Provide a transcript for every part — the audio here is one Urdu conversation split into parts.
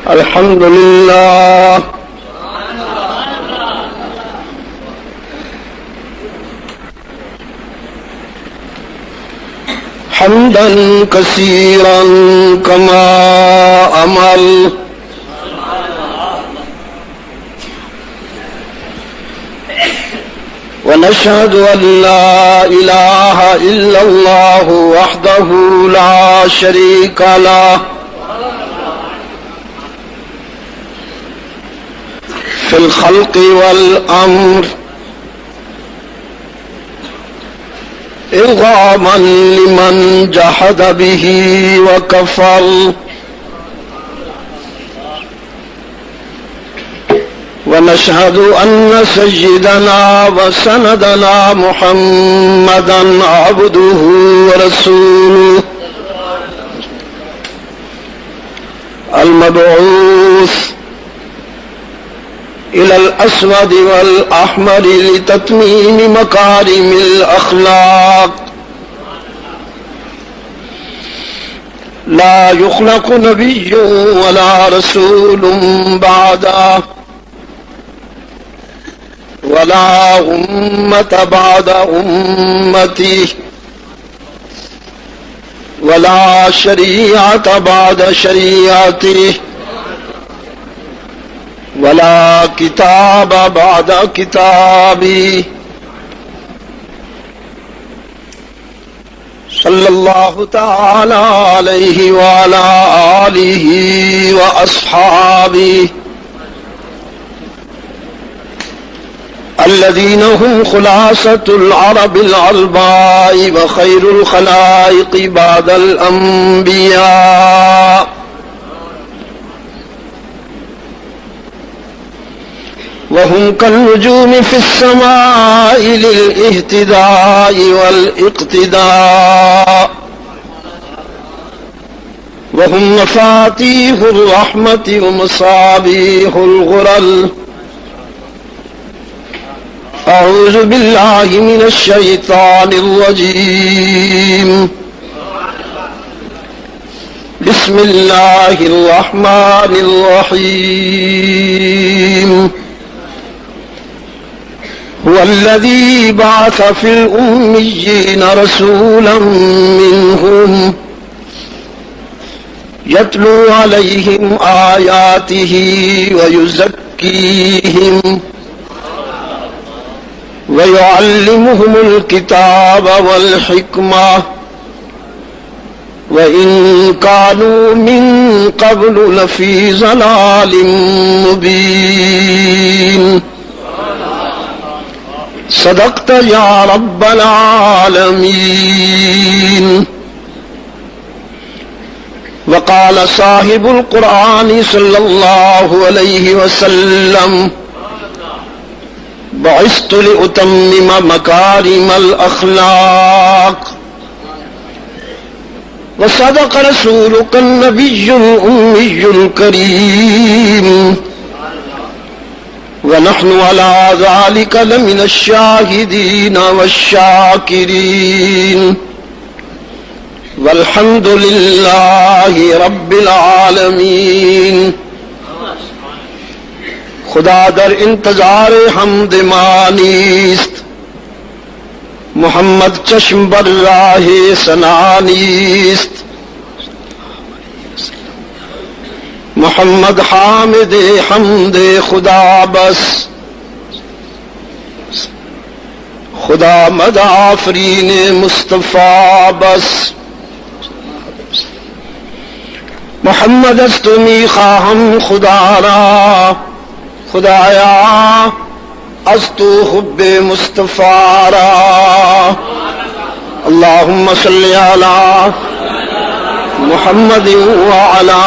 الحمد لله حمدا كثيرا كما أمر ونشهد أن لا إله إلا الله وحده لا شريك له في الخلق والأمر إرغاما لمن جحد به وكفر ونشهد أن سيدنا وسندنا محمدا عبده ورسوله المبعوث إلى الأسود والأحمر لتتميم مكارم الأخلاق لا يخلق نبي ولا رسول بعده ولا أمة بعد أمته ولا شريعة بعد شريعته ولا كتاب بعد كتابه صلى الله تعالى عليه وعلى آله وأصحابه الذين هم خلاصة العرب العرباء وخير الخلائق بعد الأنبياء وهم كالنجوم في السماء للاهتداء والاقتداء وهم مفاتيح الرحمة ومصابيح الغرل أعوذ بالله من الشيطان الرجيم بسم الله الرحمن الرحيم هو الذي بعث في الأميين رسولا منهم يتلو عليهم آياته ويزكيهم ويعلمهم الكتاب والحكمة وإن كانوا من قبل لفي ضلال مبين صدقت يا رب العالمين. وقال صاحب القرآن صلى الله عليه وسلم بعثت لأتمم مكارم الأخلاق. وصدق رسولك النبي الأمي الكريم ونحن على ذلك لمن الشاهدين والشاكرين والحمد لله رب العالمین. خدا در انتظار حمد مانیست، محمد چشم بر راہ ثنا نیست. محمد حامد حمد خدا بس، خدا مد آفرین مصطفیٰ بس. محمد است می خواهم خدا را، خدایا از تو حب مصطفیٰ را. اللهم صل علی محمد وعلى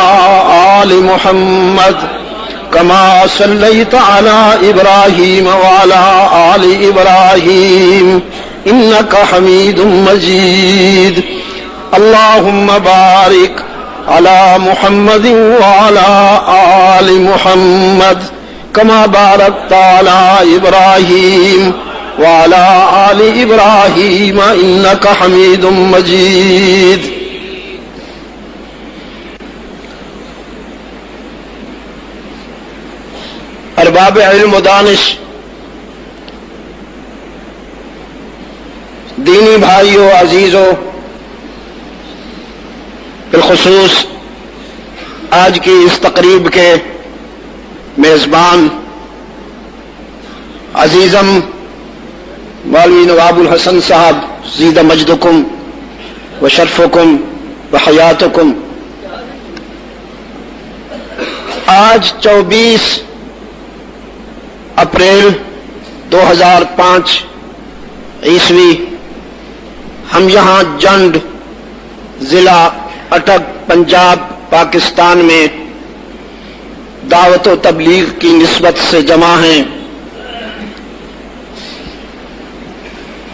آل محمد كما صليت على إبراهيم وعلى آل إبراهيم إنك حميد مجيد. اللهم بارك على محمد وعلى آل محمد كما باركت على إبراهيم وعلى آل إبراهيم إنك حميد مجيد. ارباب علم و دانش، دینی بھائیوں، عزیزوں، بالخصوص آج کی اس تقریب کے میزبان عزیزم مولوی نواب الحسن صاحب، زید مجدکم و شرفکم و حیاتکم۔ آج 24 اپریل 2005 عیسوی، ہم یہاں جنڈ، ضلع اٹک، پنجاب، پاکستان میں دعوت و تبلیغ کی نسبت سے جمع ہیں۔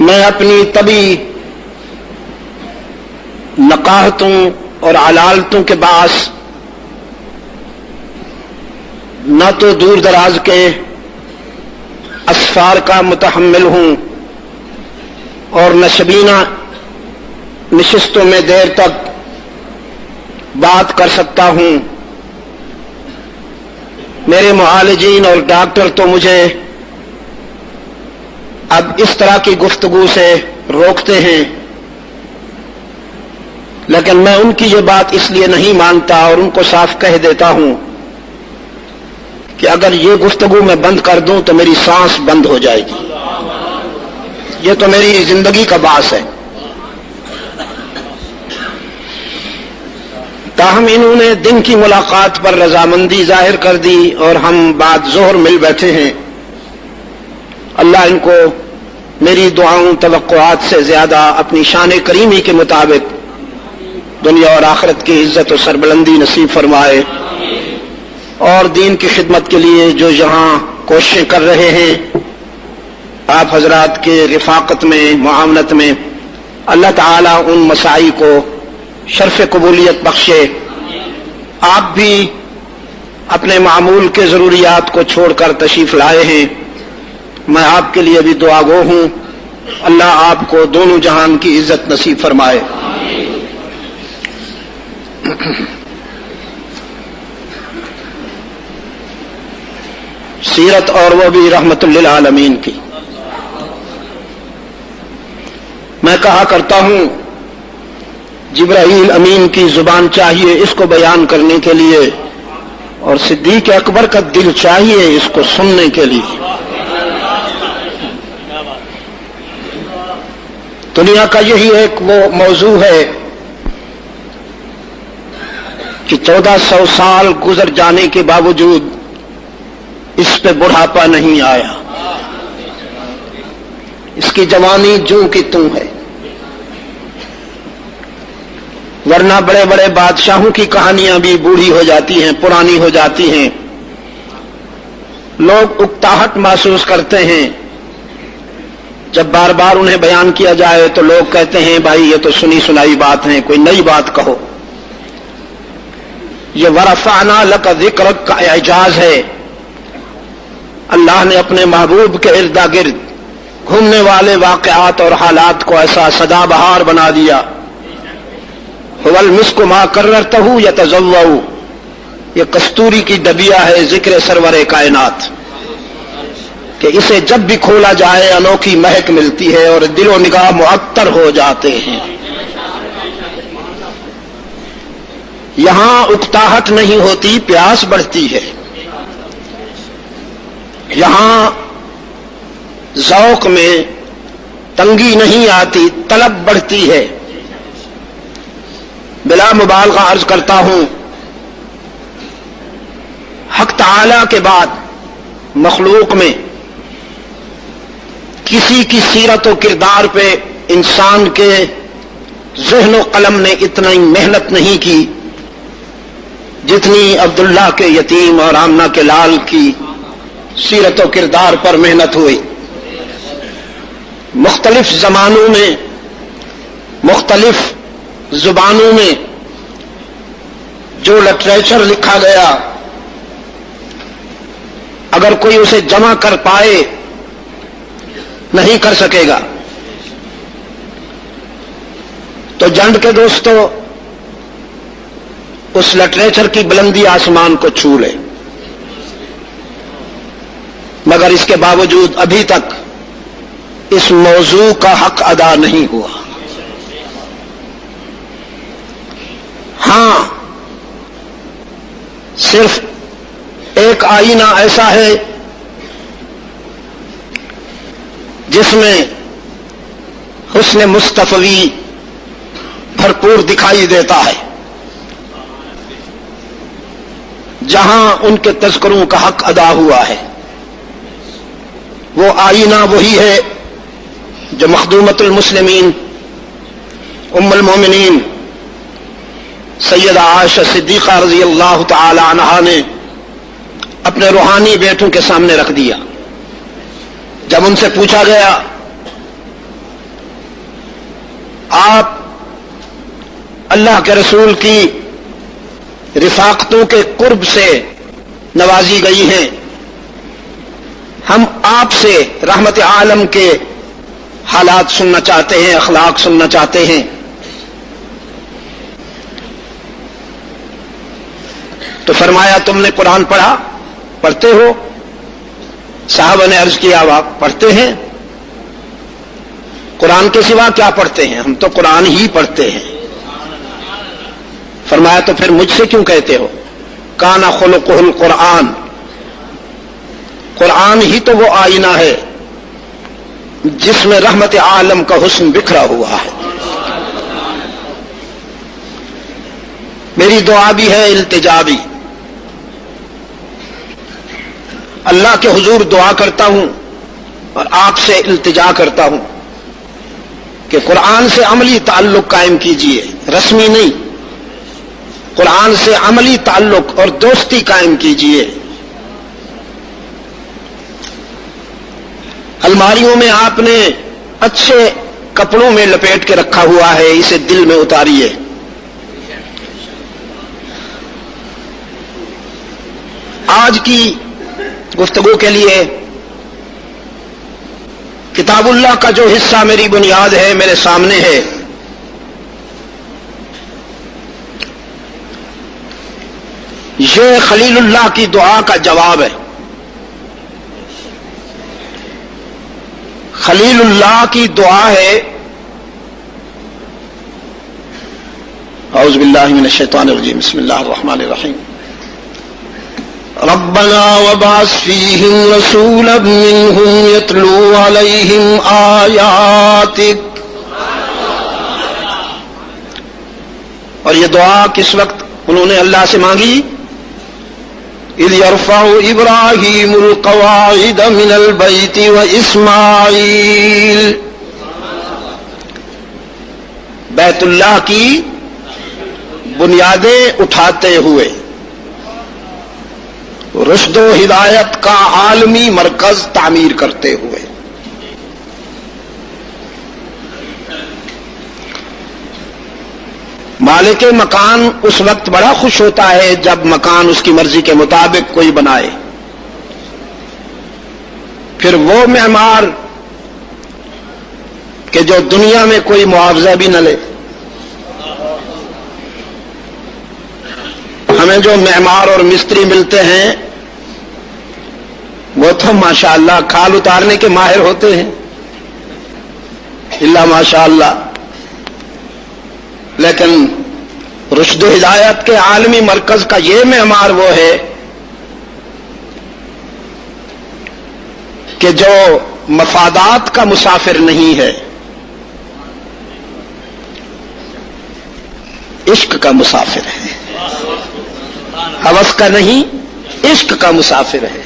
میں اپنی طبی نقاہتوں اور علالتوں کے باعث نہ تو دور دراز کے اسفار کا متحمل ہوں اور نہ شبینہ نشستوں میں دیر تک بات کر سکتا ہوں۔ میرے معالجین اور ڈاکٹر تو مجھے اب اس طرح کی گفتگو سے روکتے ہیں، لیکن میں ان کی یہ بات اس لیے نہیں مانتا اور ان کو صاف کہہ دیتا ہوں کہ اگر یہ گفتگو میں بند کر دوں تو میری سانس بند ہو جائے گی۔ یہ تو میری زندگی کا باعث ہے۔ تاہم انہوں نے دن کی ملاقات پر رضامندی ظاہر کر دی اور ہم بعد ظہر مل بیٹھے ہیں۔ اللہ ان کو میری دعاؤں توقعات سے زیادہ اپنی شان کریمی کے مطابق دنیا اور آخرت کی عزت و سربلندی نصیب فرمائے، اور دین کی خدمت کے لیے جو یہاں کوششیں کر رہے ہیں آپ حضرات کے رفاقت میں، معاونت میں، اللہ تعالیٰ ان مساعی کو شرف قبولیت بخشے۔ آپ بھی اپنے معمول کے ضروریات کو چھوڑ کر تشریف لائے ہیں، میں آپ کے لیے بھی دعا گو ہوں، اللہ آپ کو دونوں جہان کی عزت نصیب فرمائے۔ سیرت اور وہ بھی رحمت للعالمین کی۔ میں کہا کرتا ہوں جبرائیل امین کی زبان چاہیے اس کو بیان کرنے کے لیے، اور صدیق اکبر کا دل چاہیے اس کو سننے کے لیے۔ دنیا کا یہی ایک وہ موضوع ہے کہ 1400 سال گزر جانے کے باوجود اس پہ بڑھاپا نہیں آیا، اس کی جوانی جوں کی توں ہے۔ ورنہ بڑے بڑے بادشاہوں کی کہانیاں بھی بوڑھی ہو جاتی ہیں، پرانی ہو جاتی ہیں، لوگ اکتاہٹ محسوس کرتے ہیں۔ جب بار بار انہیں بیان کیا جائے تو لوگ کہتے ہیں بھائی یہ تو سنی سنائی بات ہے، کوئی نئی بات کہو۔ یہ ورفعنا لک ذکرک کا اعجاز ہے۔ اللہ نے اپنے محبوب کے ارد گرد گھومنے والے واقعات اور حالات کو ایسا سدا بہار بنا دیا۔ هو المسک ما کررتہ یتضوع، یہ کستوری کی ڈبیا ہے ذکر سرور کائنات، کہ اسے جب بھی کھولا جائے انوکھی مہک ملتی ہے اور دل و نگاہ معطر ہو جاتے ہیں۔ یہاں اکتاہٹ نہیں ہوتی، پیاس بڑھتی ہے۔ یہاں ذوق میں تنگی نہیں آتی، طلب بڑھتی ہے۔ بلا مبالغہ عرض کرتا ہوں، حق تعالی کے بعد مخلوق میں کسی کی سیرت و کردار پہ انسان کے ذہن و قلم نے اتنی محنت نہیں کی جتنی عبداللہ کے یتیم اور آمنہ کے لال کی سیرت و کردار پر محنت ہوئی۔ مختلف زمانوں میں، مختلف زبانوں میں جو لٹریچر لکھا گیا، اگر کوئی اسے جمع کر پائے نہیں کر سکے گا۔ تو جنڈ کے دوستو، اس لٹریچر کی بلندی آسمان کو چھو لے۔ مگر اس کے باوجود ابھی تک اس موضوع کا حق ادا نہیں ہوا. ہاں، صرف ایک آئینہ ایسا ہے جس میں حسن مصطفی بھرپور دکھائی دیتا ہے، جہاں ان کے تذکروں کا حق ادا ہوا ہے. وہ آئینہ وہی ہے جو مخدومۃ المسلمین ام المومنین سیدہ عائشہ صدیقہ رضی اللہ تعالی عنہا نے اپنے روحانی بیٹوں کے سامنے رکھ دیا. جب ان سے پوچھا گیا آپ اللہ کے رسول کی رفاقتوں کے قرب سے نوازی گئی ہیں، ہم آپ سے رحمت عالم کے حالات سننا چاہتے ہیں، اخلاق سننا چاہتے ہیں. تو فرمایا تم نے قرآن پڑھتے ہو؟ صحابہ نے عرض کیا آپ پڑھتے ہیں؟ قرآن کے سوا کیا پڑھتے ہیں؟ ہم تو قرآن ہی پڑھتے ہیں. فرمایا تو پھر مجھ سے کیوں کہتے ہو؟ کانا خلقہ القرآن، قرآن ہی تو وہ آئینہ ہے جس میں رحمت عالم کا حسن بکھرا ہوا ہے. میری دعا بھی ہے، التجا بھی. اللہ کے حضور دعا کرتا ہوں اور آپ سے التجا کرتا ہوں کہ قرآن سے عملی تعلق قائم کیجئے، رسمی نہیں. قرآن سے عملی تعلق اور دوستی قائم کیجئے. الماریوں میں آپ نے اچھے کپڑوں میں لپیٹ کے رکھا ہوا ہے، اسے دل میں اتاریے. آج کی گفتگو کے لیے کتاب اللہ کا جو حصہ میری بنیاد ہے میرے سامنے ہے. یہ خلیل اللہ کی دعا کا جواب ہے. خلیل اللہ کی دعا ہے. اعوذ باللہ من الشیطان الرجیم، بسم اللہ الرحمن الرحیم. ربنا وابعث فیہم رسولا منہم یتلو علیہم آیاتک. اور یہ دعا کس وقت انہوں نے اللہ سے مانگی؟ اذ یرفع ابراہیم القواعد من البیت واسماعیل. بیت اللہ کی بنیادیں اٹھاتے ہوئے رشد و ہدایت کا عالمی مرکز تعمیر کرتے ہوئے. مالک مکان اس وقت بڑا خوش ہوتا ہے جب مکان اس کی مرضی کے مطابق کوئی بنائے. پھر وہ معمار کہ جو دنیا میں کوئی معاوضہ بھی نہ لے. ہمیں جو معمار اور مستری ملتے ہیں وہ تو ماشاءاللہ کھال اتارنے کے ماہر ہوتے ہیں، اللہ ماشاءاللہ. لیکن رشد و ہدایت کے عالمی مرکز کا یہ معمار وہ ہے کہ جو مفادات کا مسافر نہیں ہے، عشق کا مسافر ہے. ہوس کا نہیں، عشق کا مسافر ہے.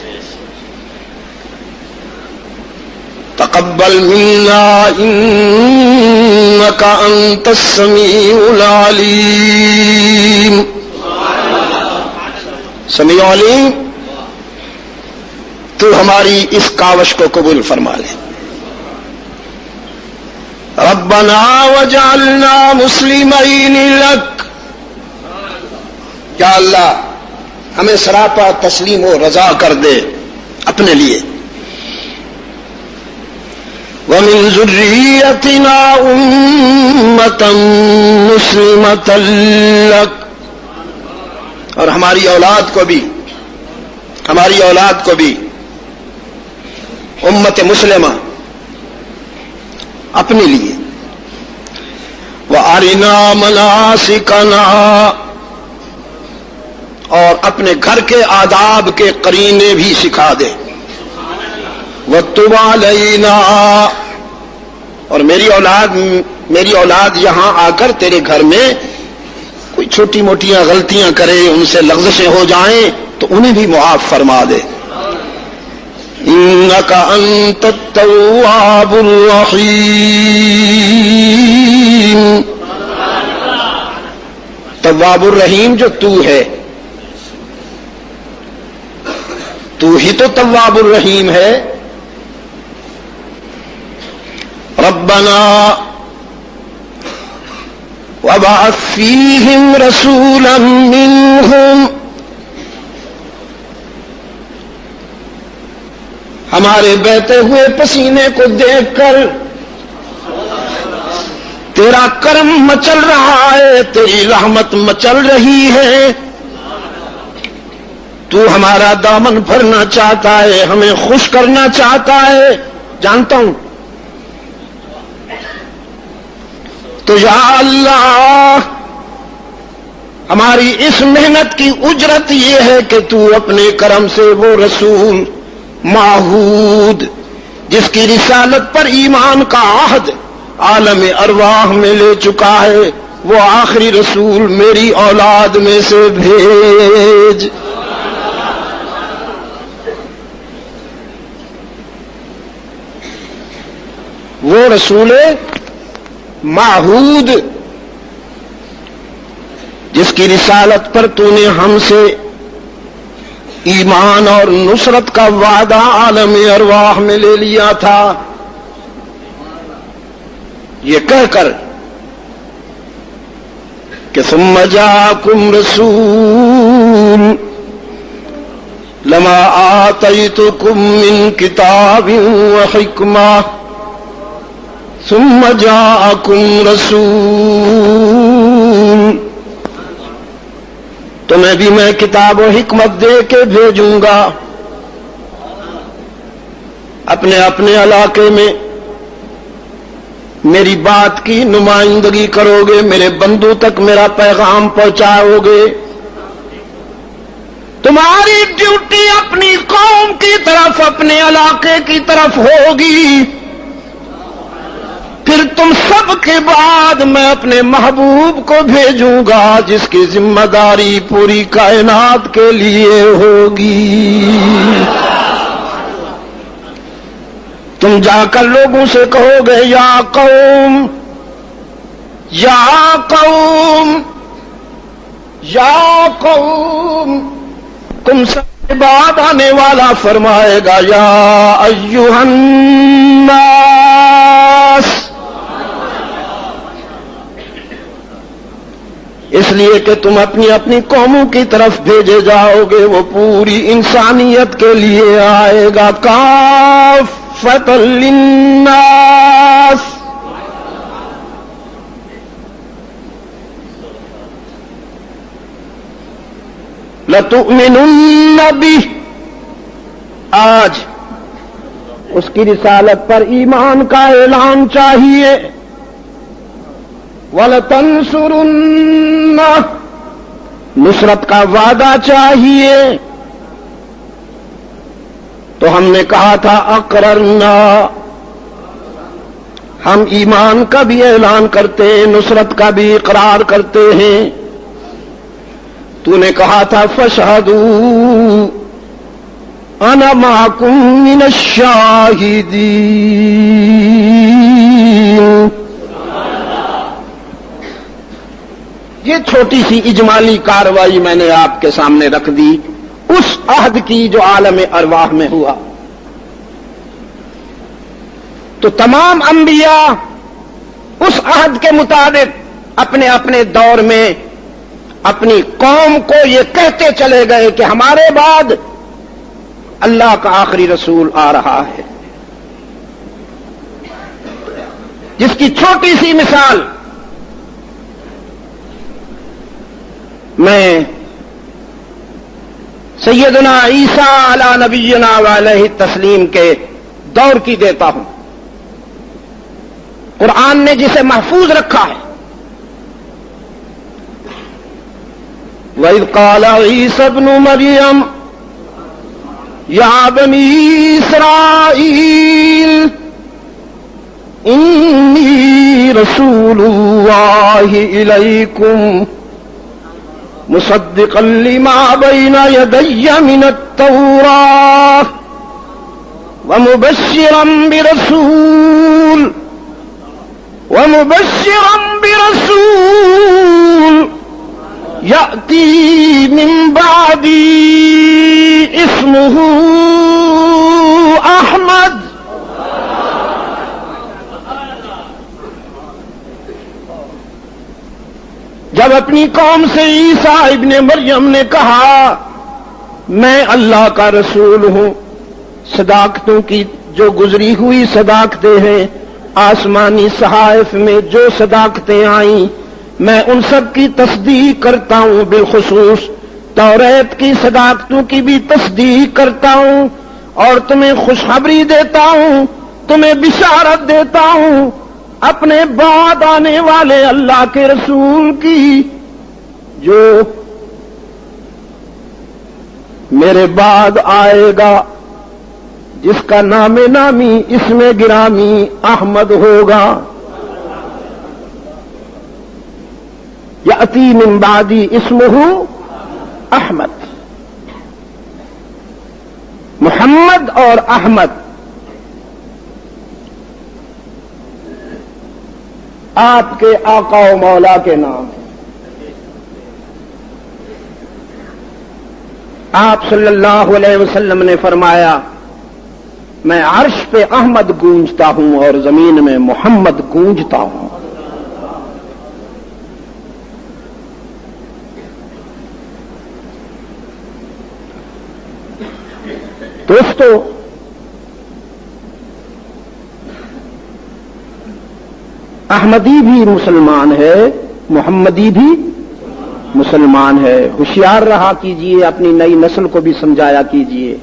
تقبل منا انك انت السميع العليم. سمیع علیم، تو ہماری اس کاوش کو قبول فرما لے. ربنا وجعلنا مسلمین لک. یا اللہ ہمیں سراپا تسلیم و رضا کر دے اپنے لیے. وَمِن ذُرِّيَّتِنَا أُمَّةً مُسْلِمَةً لَكَ. اور ہماری اولاد کو بھی امت مسلمہ اپنے لیے وَأَرِنَا مَنَاسِكَنَا، اور اپنے گھر کے آداب کے قرینے بھی سکھا دے، وَتُبْ عَلَيْنَا، اور میری اولاد یہاں آ کر تیرے گھر میں کوئی چھوٹی موٹیاں غلطیاں کرے، ان سے لغزشیں ہو جائیں تو انہیں بھی معاف فرما دے۔ إِنَّكَ أَنْتَ التَّوَّابُ الرَّحِيمُ، تواب الرحیم جو تو ہے، تو ہی تو تواب الرحیم ہے۔ ربنا وابعث فیہم رسولا منہم، ہمارے بہتے ہوئے پسینے کو دیکھ کر تیرا کرم مچل رہا ہے، تیری رحمت مچل رہی ہے، تو ہمارا دامن بھرنا چاہتا ہے، ہمیں خوش کرنا چاہتا ہے، جانتا ہوں۔ تو یا اللہ، ہماری اس محنت کی اجرت یہ ہے کہ تو اپنے کرم سے وہ رسول معہود جس کی رسالت پر ایمان کا عہد عالم ارواح میں لے چکا ہے، وہ آخری رسول میری اولاد میں سے بھیج۔ وہ رسول معہود جس کی رسالت پر تو نے ہم سے ایمان اور نصرت کا وعدہ عالم ارواح میں لے لیا تھا، یہ کہہ کر کہ ثم جاءکم رسول لما آتیتکم من کتاب وحکمہ، ثم جاءکم رسول، تمہیں بھی میں کتاب و حکمت دے کے بھیجوں گا، اپنے اپنے علاقے میں میری بات کی نمائندگی کرو گے، میرے بندوں تک میرا پیغام پہنچاؤ گے، تمہاری ڈیوٹی اپنی قوم کی طرف، اپنے علاقے کی طرف ہوگی، پھر تم سب کے بعد میں اپنے محبوب کو بھیجوں گا جس کی ذمہ داری پوری کائنات کے لیے ہوگی۔ تم جا کر لوگوں سے کہو گے یا قوم، یا قوم، یا قوم، تم سب کے بعد آنے والا فرمائے گا یا ایھا الناس، اس لیے کہ تم اپنی اپنی قوموں کی طرف بھیجے جاؤ گے، وہ پوری انسانیت کے لیے آئے گا، کافۃ للناس۔ لتؤمنن بہ، آج اس کی رسالت پر ایمان کا اعلان چاہیے، وَلَتَنْصُرُنَّ، نصرت کا وعدہ چاہیے۔ تو ہم نے کہا تھا اقررنا، ہم ایمان کا بھی اعلان کرتے ہیں، نصرت کا بھی اقرار کرتے ہیں۔ تو نے کہا تھا فَاشْهَدُوا أَنَا مَعَكُمْ مِنَ الشَّاهِدِينَ۔ یہ چھوٹی سی اجمالی کارروائی میں نے آپ کے سامنے رکھ دی اس عہد کی جو عالم ارواح میں ہوا۔ تو تمام انبیاء اس عہد کے مطابق اپنے اپنے دور میں اپنی قوم کو یہ کہتے چلے گئے کہ ہمارے بعد اللہ کا آخری رسول آ رہا ہے، جس کی چھوٹی سی مثال میں سیدنا عیسیٰ علی نبینا وعلیہ التسلیم کے دور کی دیتا ہوں، قرآن نے جسے محفوظ رکھا ہے۔ وَإِذْ قَالَ عِيسَى ابْنُ مَرْيَمَ يَا بَنِي إِسْرَائِيلَ إِنِّي رَسُولُ اللَّهِ إِلَيْكُمْ مُصَدِّقًا لِمَا بَيْنَ يَدَيَّ مِنَ التَّوْرَاةِ وَمُبَشِّرًا بِرَسُولٍ يَأْتِي مِن بَعْدِي اسْمُهُ أَحْمَدُ۔ جب اپنی قوم سے عیسیٰ ابن مریم نے کہا میں اللہ کا رسول ہوں، صداقتوں کی جو گزری ہوئی صداقتیں ہیں، آسمانی صحائف میں جو صداقتیں آئیں میں ان سب کی تصدیق کرتا ہوں، بالخصوص توریت کی صداقتوں کی بھی تصدیق کرتا ہوں، اور تمہیں خوشخبری دیتا ہوں، تمہیں بشارت دیتا ہوں اپنے بعد آنے والے اللہ کے رسول کی، جو میرے بعد آئے گا، جس کا نام نامی اسم گرامی احمد ہوگا۔ یأتی من بعدی اسمہ احمد۔ محمد اور احمد آپ کے آقا و مولا کے نام ہیں۔ آپ صلی اللہ علیہ وسلم نے فرمایا میں عرش پہ احمد گونجتا ہوں اور زمین میں محمد گونجتا ہوں۔ دوستو، احمدی بھی مسلمان ہے، محمدی بھی مسلمان ہے۔ ہوشیار رہا کیجئے، اپنی نئی نسل کو بھی سمجھایا کیجئے۔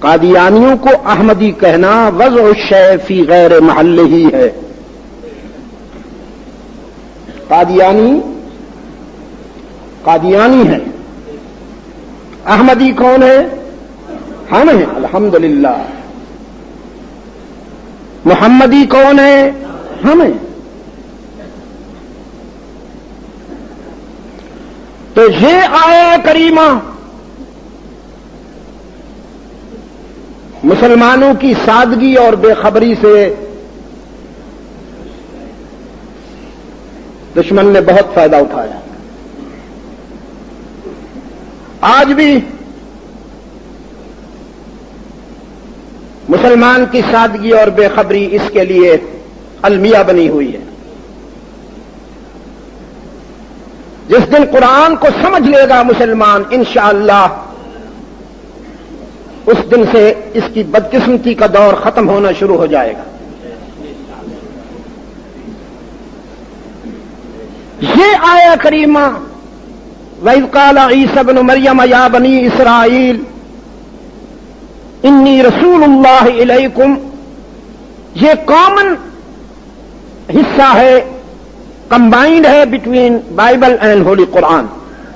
قادیانیوں کو احمدی کہنا وضع الشیء فی غیر محلہ ہی ہے۔ قادیانی ہے، احمدی کون ہے؟ ہم ہیں، الحمدللہ۔ محمدی کون ہے؟ ہم ہیں۔ تو یہ آیہ کریمہ مسلمانوں کی سادگی اور بے خبری سے دشمن نے بہت فائدہ اٹھایا۔ آج بھی مسلمان کی سادگی اور بے خبری اس کے لیے المیہ بنی ہوئی ہے۔ جس دن قرآن کو سمجھ لے گا مسلمان انشاءاللہ، اس دن سے اس کی بدقسمتی کا دور ختم ہونا شروع ہو جائے گا۔ یہ آیہ کریمہ وَإِذْ قَالَ عِيسَى ابْنُ مَرْيَمَ يَا بَنِي إِسْرَائِيلَ إِنِّي رَسُولُ اللَّهِ إِلَيْكُمْ، یہ کامن حصہ ہے، کمبائنڈ ہے بٹوین بائبل اینڈ ہولی قرآن،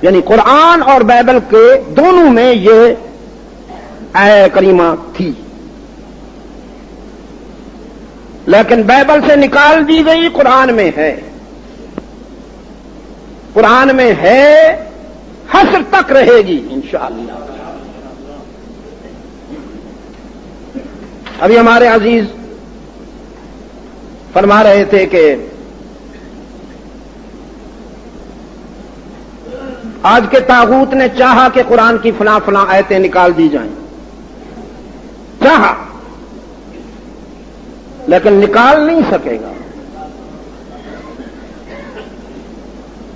یعنی قرآن اور بائبل کے دونوں میں یہ آیہ کریمہ تھی، لیکن بائبل سے نکال دی گئی، قرآن میں ہے۔ قرآن میں ہے، حشر تک رہے گی انشاءاللہ۔ ابھی ہمارے عزیز فرما رہے تھے کہ آج کے طاغوت نے چاہا کہ قرآن کی فلاں فلاں آیتیں نکال دی جائیں، چاہا، لیکن نکال نہیں سکے گا،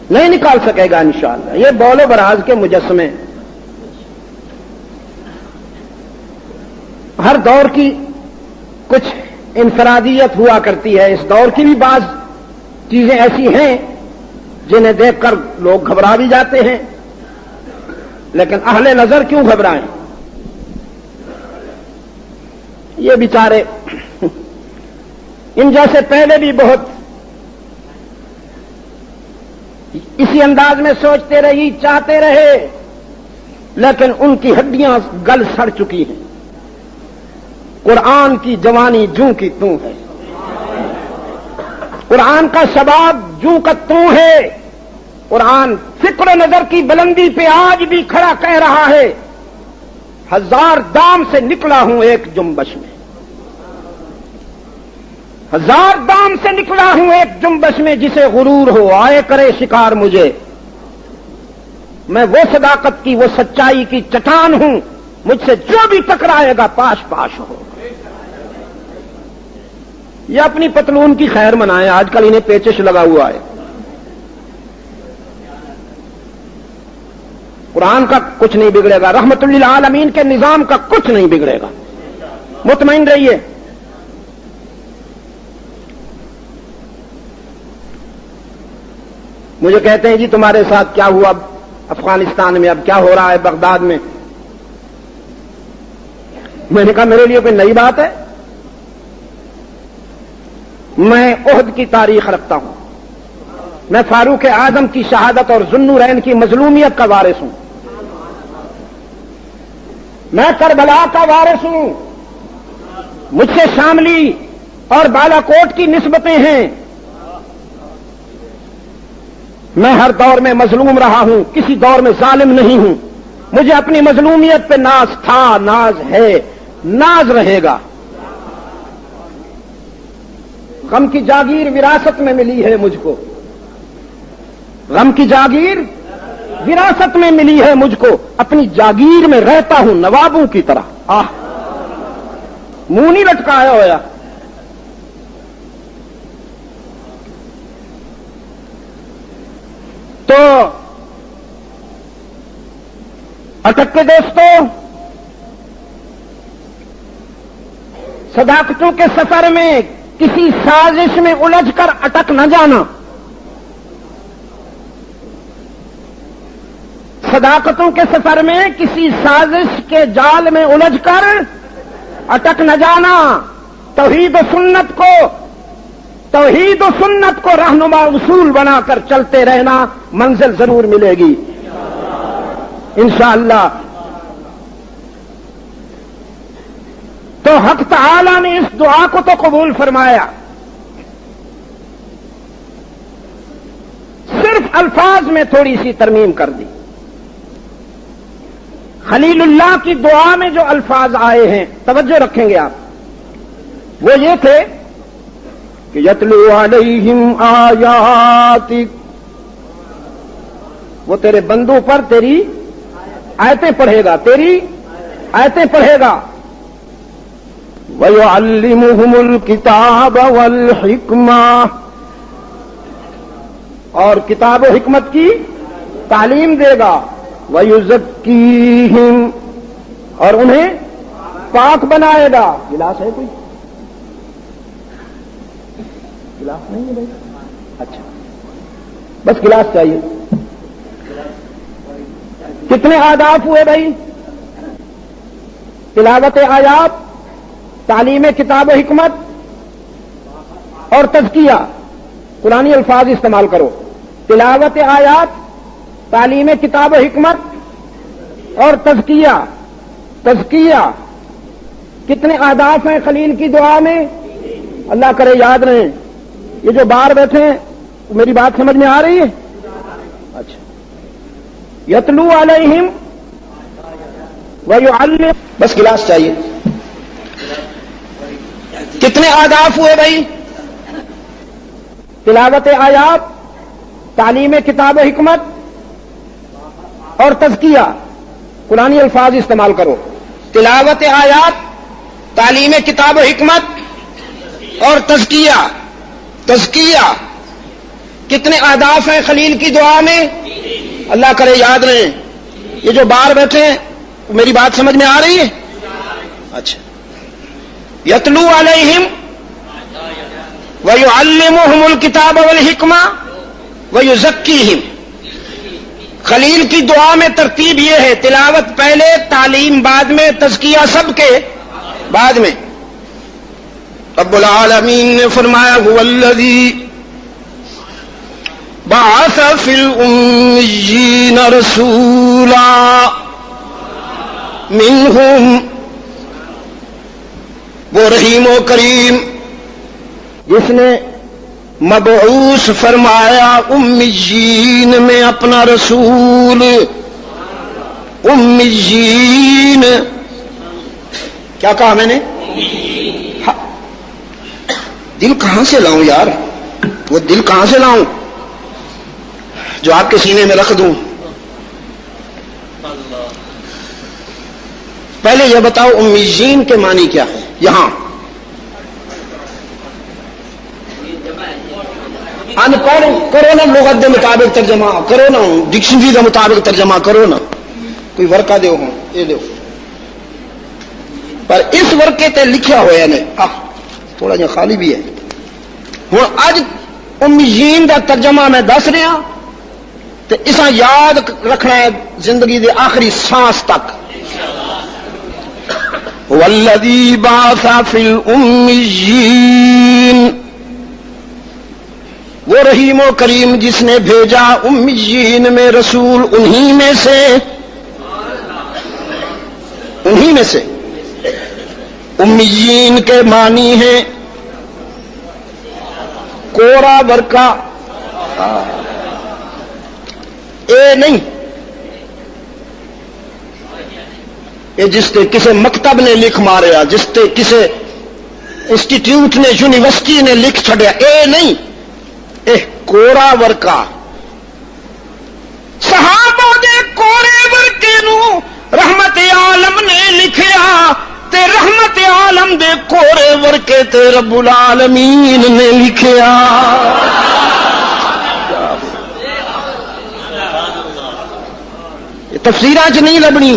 نہیں نکال سکے گا انشاءاللہ۔ یہ بول و براز کے مجسمے، ہر دور کی کچھ انفرادیت ہوا کرتی ہے، اس دور کی بھی بعض چیزیں ایسی ہیں جنہیں دیکھ کر لوگ گھبرا بھی جاتے ہیں، لیکن اہل نظر کیوں گھبرائیں؟ یہ بیچارے ان جیسے پہلے بھی بہت اسی انداز میں سوچتے رہی، چاہتے رہے، لیکن ان کی ہڈیاں گل سڑ چکی ہیں۔ قرآن کی جوانی جوں کی توں ہے، قرآن کا شباب جوں کا توں ہے۔ قرآن فکر و نظر کی بلندی پہ آج بھی کھڑا کہہ رہا ہے، 1000 دام سے نکلا ہوں ایک جنبش میں، 1000 دام سے نکلا ہوں ایک جنبش میں، جسے غرور ہو آئے کرے شکار مجھے، میں وہ صداقت کی، وہ سچائی کی چٹان ہوں، مجھ سے جو بھی ٹکرائے گا پاش پاش ہو۔ یہ اپنی پتلون کی خیر منائیں، آج کل انہیں پیچش لگا ہوا ہے۔ قرآن کا کچھ نہیں بگڑے گا، رحمت للعالمین کے نظام کا کچھ نہیں بگڑے گا، مطمئن رہیے۔ مجھے کہتے ہیں جی تمہارے ساتھ کیا ہوا افغانستان میں، اب کیا ہو رہا ہے بغداد میں؟ میں نے کہا میرے لیے کوئی نئی بات ہے؟ میں احد کی تاریخ رکھتا ہوں، میں فاروق اعظم کی شہادت اور ذوالنورین کی مظلومیت کا وارث ہوں، میں کربلا کا وارث ہوں، مجھ سے شاملی اور بالا کوٹ کی نسبتیں ہیں، میں ہر دور میں مظلوم رہا ہوں، کسی دور میں ظالم نہیں ہوں، مجھے اپنی مظلومیت پہ ناز تھا، ناز ہے، ناز رہے گا۔ غم کی جاگیر وراثت میں ملی ہے مجھ کو، غم کی جاگیر وراثت میں ملی ہے مجھ کو، اپنی جاگیر میں رہتا ہوں نوابوں کی طرح۔ منہ نہیں لٹکایا ہوا۔ تو اٹک کے دوستوں، صداقتوں کے سفر میں کسی سازش میں الجھ کر اٹک نہ جانا، صداقتوں کے سفر میں کسی سازش کے جال میں الجھ کر اٹک نہ جانا، توحید و سنت کو رہنما اصول بنا کر چلتے رہنا، منزل ضرور ملے گی انشاءاللہ۔ تو حق تعالی نے اس دعا کو تو قبول فرمایا، صرف الفاظ میں تھوڑی سی ترمیم کر دی۔ خلیل اللہ کی دعا میں جو الفاظ آئے ہیں توجہ رکھیں گے آپ، وہ یہ تھے کہ یتلو علیہم آیاتک، وہ تیرے بندوں پر تیری آیتیں پڑھے گا، تیری آیتیں پڑھے گا، وَيُعَلِّمُهُمُ الْكِتَابَ وَالْحِكْمَةَ، اور کتاب و حکمت کی تعلیم دے گا، وَيُزَكِّيهِمْ، اور انہیں پاک بنائے گا۔ گلاس ہے کوئی؟ گلاس نہیں ہے بھائی؟ اچھا بس گلاس چاہیے۔ کتنے آداب ہوئے بھائی؟ تلاوت آیات، تعلیم کتاب و حکمت اور تزکیہ، قرآنی الفاظ استعمال کرو۔ تلاوت آیات، تعلیم کتاب و حکمت اور تزکیہ۔ تزکیہ کتنے اہداف ہیں خلیل کی دعا میں؟ اللہ کرے یاد رہیں۔ یہ جو باہر بیٹھے ہیں میری بات سمجھ میں آ رہی ہے؟ اچھا، یتلو علیہم ویعلم، بس گلاس چاہیے۔ کتنے آداب ہوئے بھائی؟ تلاوت آیات، تعلیم کتاب و حکمت اور تزکیہ، قرآنی الفاظ استعمال کرو۔ تلاوت آیات، تعلیم کتاب و حکمت اور تزکیہ۔ تزکیہ کتنے اہداف ہیں خلیل کی دعا میں؟ اللہ کرے یاد رہیں۔ یہ جو باہر بیٹھے ہیں میری بات سمجھ میں آ رہی ہے؟ اچھا، یتلو علیہم ویعلمہم الکتاب والحکمہ ویزکیہم۔ خلیل کی دعا میں ترتیب یہ ہے، تلاوت پہلے، تعلیم بعد میں، تزکیہ سب کے بعد میں۔ رب العالمین نے فرمایا هو الذی بعث فی الامیین رسولا منہم، وہ رحیم و کریم جس نے مبعوث فرمایا امیین میں اپنا رسول۔ امیین کیا کہا میں نے؟ دل کہاں سے لاؤں یار، وہ دل کہاں سے لاؤں جو آپ کے سینے میں رکھ دوں؟ پہلے یہ بتاؤ امیین کے معنی کیا ہے؟ یہاں ان پڑھ کرو نا، لغت کے مطابق ترجمہ کرو نا، ڈکشنری کے مطابق ترجمہ کرو نا، کوئی ورقہ دیو ہوں یہ دیو، پر اس ورقے تے لکھیا ہوا نے تھوڑا جہا خالی بھی ہے۔ ہوں اج امیین کا ترجمہ میں دس رہا تو اسا یاد رکھنا ہے زندگی دے آخری سانس تک۔ والذی بعث فی الامیین، وہ رحیم و کریم جس نے بھیجا امیین میں رسول، انہی میں سے۔ امیین کے معنی ہیں کوڑا ورقہ، اے نہیں یہ جس تے کسی مکتب نے لکھ ماریا، جس تے کسی انسٹیٹیوٹ نے یونیورسٹی نے لکھ چھڑیا، اے نہیں، اے کوڑا ورقہ۔ صحابہ دے کوڑے ورقے نو رحمت عالم نے لکھیا تے رحمت عالم دے کوڑے ورقے تے رب العالمین نے لکھیا۔ یہ تفسیراں چ نہیں لبنی۔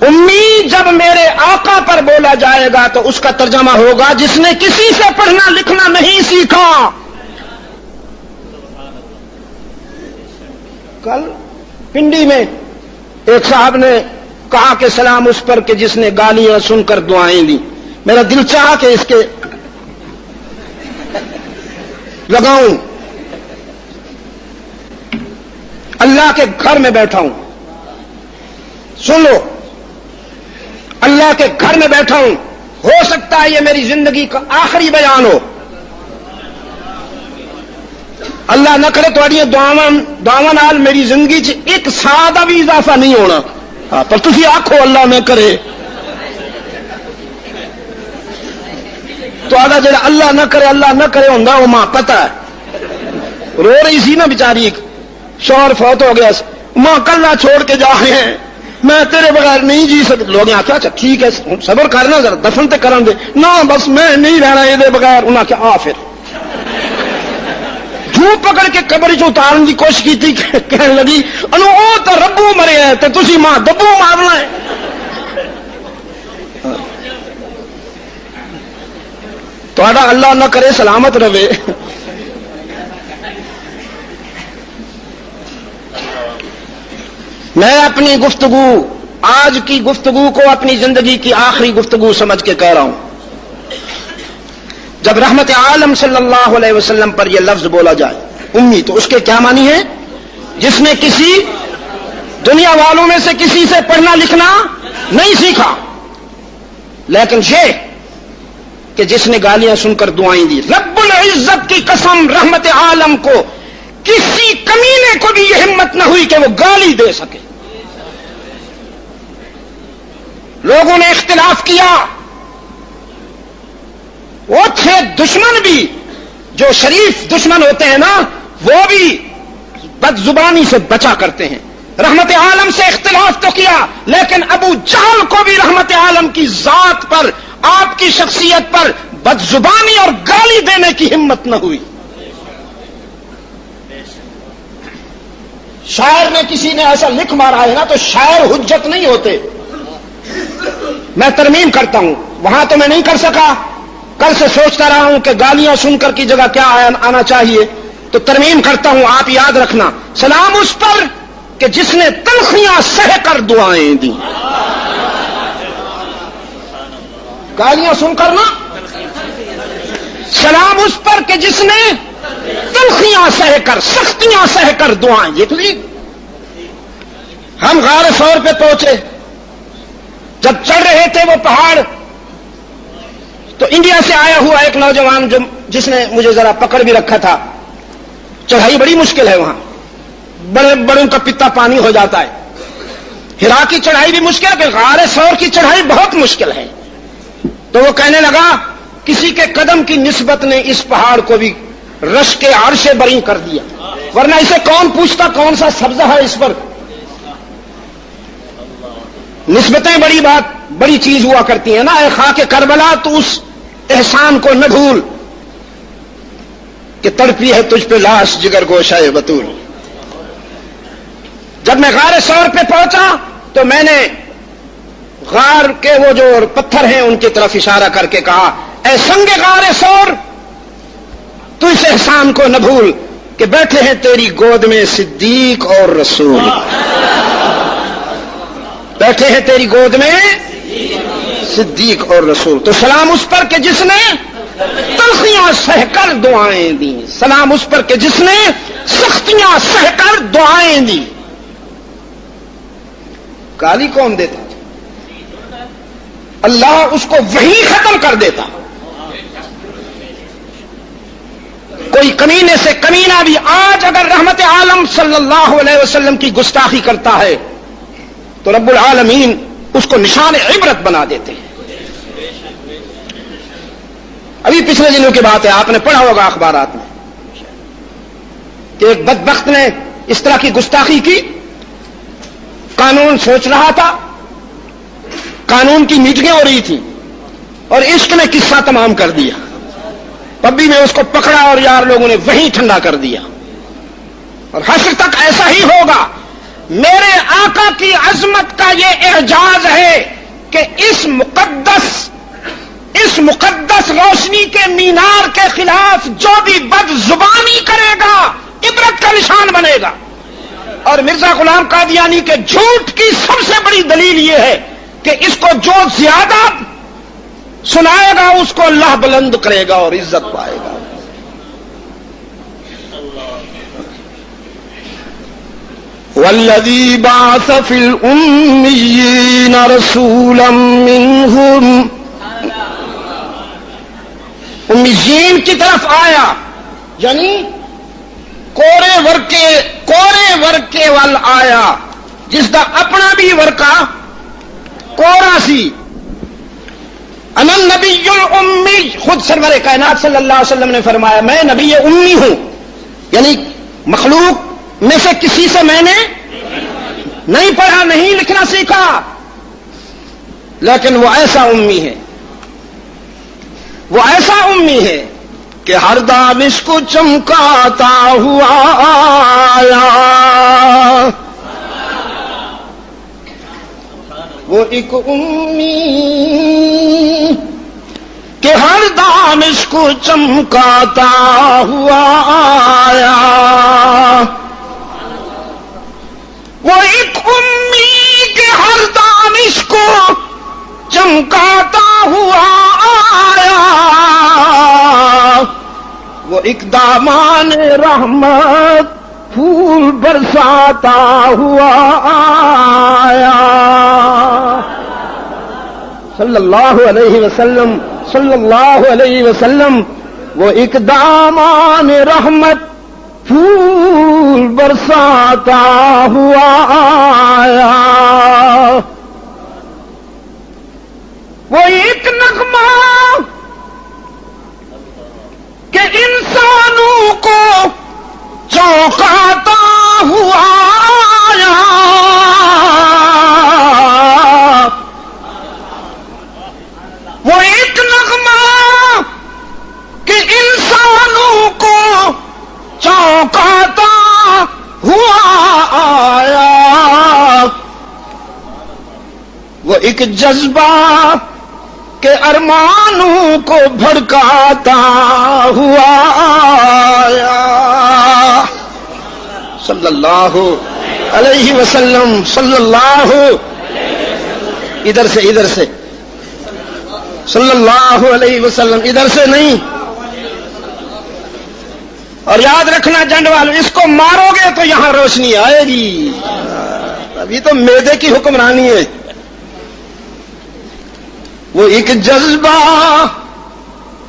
امی جب میرے آقا پر بولا جائے گا تو اس کا ترجمہ ہوگا جس نے کسی سے پڑھنا لکھنا نہیں سیکھا۔ کل پنڈی میں ایک صاحب نے کہا کہ سلام اس پر کہ جس نے گالیاں سن کر دعائیں دی۔ میرا دل چاہا کہ اس کے لگاؤں۔ اللہ کے گھر میں بیٹھا ہوں، سن لو، اللہ کے گھر میں بیٹھا ہوں، ہو سکتا ہے یہ میری زندگی کا آخری بیان ہو۔ اللہ نہ کرے تھوڑی دعواں نال میری زندگی چ ایک سال کا بھی اضافہ نہیں ہونا، پر تسی آکھو اللہ نہ کرے۔ تو جڑا اللہ نہ کرے ہوندا وہ ماں پتہ ہے، رو رہی سی نا بیچاری، شوہر فوت ہو گیا، ماں کلا چھوڑ کے جا رہے ہیں، میں تیرے بغیر نہیں جی سکتا۔ لوگ آخیا اچھا ٹھیک ہے صبر کرنا ذرا دفن تے کرن دے، نہ بس میں نہیں رہنا یہ بغیر۔ انہاں کیا آ پھر جھوٹ پکڑ کے قبر چ اتارن کی کوشش کی، کہنے لگی انو او تو ربو مرے ہے تے تسی ماں دبو مارنا ہے۔ تہاڈا اللہ نہ کرے سلامت رہے۔ میں اپنی گفتگو، آج کی گفتگو کو اپنی زندگی کی آخری گفتگو سمجھ کے کہہ رہا ہوں۔ جب رحمت عالم صلی اللہ علیہ وسلم پر یہ لفظ بولا جائے امی، تو اس کے کیا معنی ہے؟ جس نے کسی دنیا والوں میں سے کسی سے پڑھنا لکھنا نہیں سیکھا، لیکن یہ کہ جس نے گالیاں سن کر دعائیں دی۔ رب العزت کی قسم، رحمت عالم کو کسی کمینے کو بھی یہ ہمت نہ ہوئی کہ وہ گالی دے سکے۔ لوگوں نے اختلاف کیا، وہ تھے دشمن بھی، جو شریف دشمن ہوتے ہیں نا وہ بھی بد زبانی سے بچا کرتے ہیں۔ رحمت عالم سے اختلاف تو کیا، لیکن ابو جہل کو بھی رحمت عالم کی ذات پر، آپ کی شخصیت پر بد زبانی اور گالی دینے کی ہمت نہ ہوئی۔ شاعر نے کسی نے ایسا لکھ مارا ہے نا تو شاعر حجت نہیں ہوتے۔ میں ترمیم کرتا ہوں، وہاں تو میں نہیں کر سکا، کل سے سوچتا رہا ہوں کہ گالیاں سن کر کی جگہ کیا آنا چاہیے، تو ترمیم کرتا ہوں، آپ یاد رکھنا، سلام اس پر کہ جس نے تلخیاں سہ کر دعائیں دیں۔ گالیاں سن کر نا، سلام اس پر کہ جس نے تلخیاں سہ کر سختیاں سہ کر دعائیں. یہ تو ہم غار ثور پہ پہنچے، جب چڑھ رہے تھے وہ پہاڑ، تو انڈیا سے آیا ہوا ایک نوجوان جس نے مجھے ذرا پکڑ بھی رکھا تھا. چڑھائی بڑی مشکل ہے وہاں، بڑے بڑوں کا پتا پانی ہو جاتا ہے. ہرا کی چڑھائی بھی مشکل ہے، غار ثور کی چڑھائی بہت مشکل ہے. تو وہ کہنے لگا کسی کے قدم کی نسبت نے اس پہاڑ کو بھی رش کے عرش بری کر دیا، ورنہ اسے کون پوچھتا کون سا سبزہ ہے اس پر. نسبتیں بڑی بات بڑی چیز ہوا کرتی ہیں نا. اے خاک کربلا تو اس احسان کو نہ بھول کہ تڑپی ہے تجھ پہ لاش جگر گوشہ بطول. جب میں غار ثور پہ پہنچا تو میں نے غار کے وہ جو پتھر ہیں ان کی طرف اشارہ کر کے کہا اے سنگ غار ثور تو اس احسان کو نہ بھول کہ بیٹھے ہیں تیری گود میں صدیق اور رسول. بیٹھے ہیں تیری گود میں صدیق اور رسول. تو سلام اس پر کہ جس نے تلخیاں سہ کر دعائیں دی، سلام اس پر کہ جس نے سختیاں سہ کر دعائیں دی. گالی کون دیتا؟ اللہ اس کو وہی ختم کر دیتا. کوئی کمینے سے کمینہ بھی آج اگر رحمت عالم صلی اللہ علیہ وسلم کی گستاخی کرتا ہے تو رب العالمین اس کو نشان عبرت بنا دیتے ہیں. ابھی پچھلے دنوں کی بات ہے، آپ نے پڑھا ہوگا اخبارات میں کہ ایک بدبخت نے اس طرح کی گستاخی کی. قانون سوچ رہا تھا، قانون کی میٹنگیں ہو رہی تھی اور عشق نے قصہ تمام کر دیا. پبی میں اس کو پکڑا اور یار لوگوں نے وہیں ٹھنڈا کر دیا. اور حشر تک ایسا ہی ہوگا. میرے آقا کی عظمت کا یہ اعجاز ہے کہ اس مقدس روشنی کے مینار کے خلاف جو بھی بد زبانی کرے گا عبرت کا نشان بنے گا. اور مرزا غلام قادیانی کے جھوٹ کی سب سے بڑی دلیل یہ ہے کہ اس کو جو زیادہ سنائے گا اس کو اللہ بلند کرے گا اور عزت پائے گا. والذی بعث فی الأمیین رسولا منہم، امیین کی طرف آیا یعنی کورے ورکے وال آیا جس کا اپنا بھی ورکا کورا سی. انا النبی الامی، خود سرور کائنات صلی اللہ علیہ وسلم نے فرمایا میں نبی امی ہوں، یعنی مخلوق میں سے کسی سے میں نے نہیں پڑھا نہیں لکھنا سیکھا، لیکن وہ ایسا امی ہے کہ ہر دانش کو چمکاتا ہوا آیا. وہ ایک امی کہ ہر دانش کو چمکاتا ہوا آیا. وہ ایک امی کہ ہر دانش کو چمکاتا ہوا آیا. وہ ایک دامان رحمت پھول برساتا ہوا آیا. صلی اللہ علیہ وسلم، صلی اللہ علیہ وسلم. وہ ایک دامان رحمت پھول برساتا ہوا آیا. وہ ایک نغمہ کہ انسانوں کو چونکاتا ہوا آیا. وہ ایک نغمہ کہ انسانوں کو چونکاتا ہوا آیا. وہ ایک جذبہ کہ ارمانوں کو بھڑکاتا ہوا آیا. صلی اللہ علیہ وسلم، صلی اللہ. ادھر سے صلی اللہ علیہ وسلم، ادھر سے نہیں. اور یاد رکھنا جنڈ والوں، اس کو مارو گے تو یہاں روشنی آئے گی. ابھی تو میدے کی حکمرانی ہے. وہ ایک جذبہ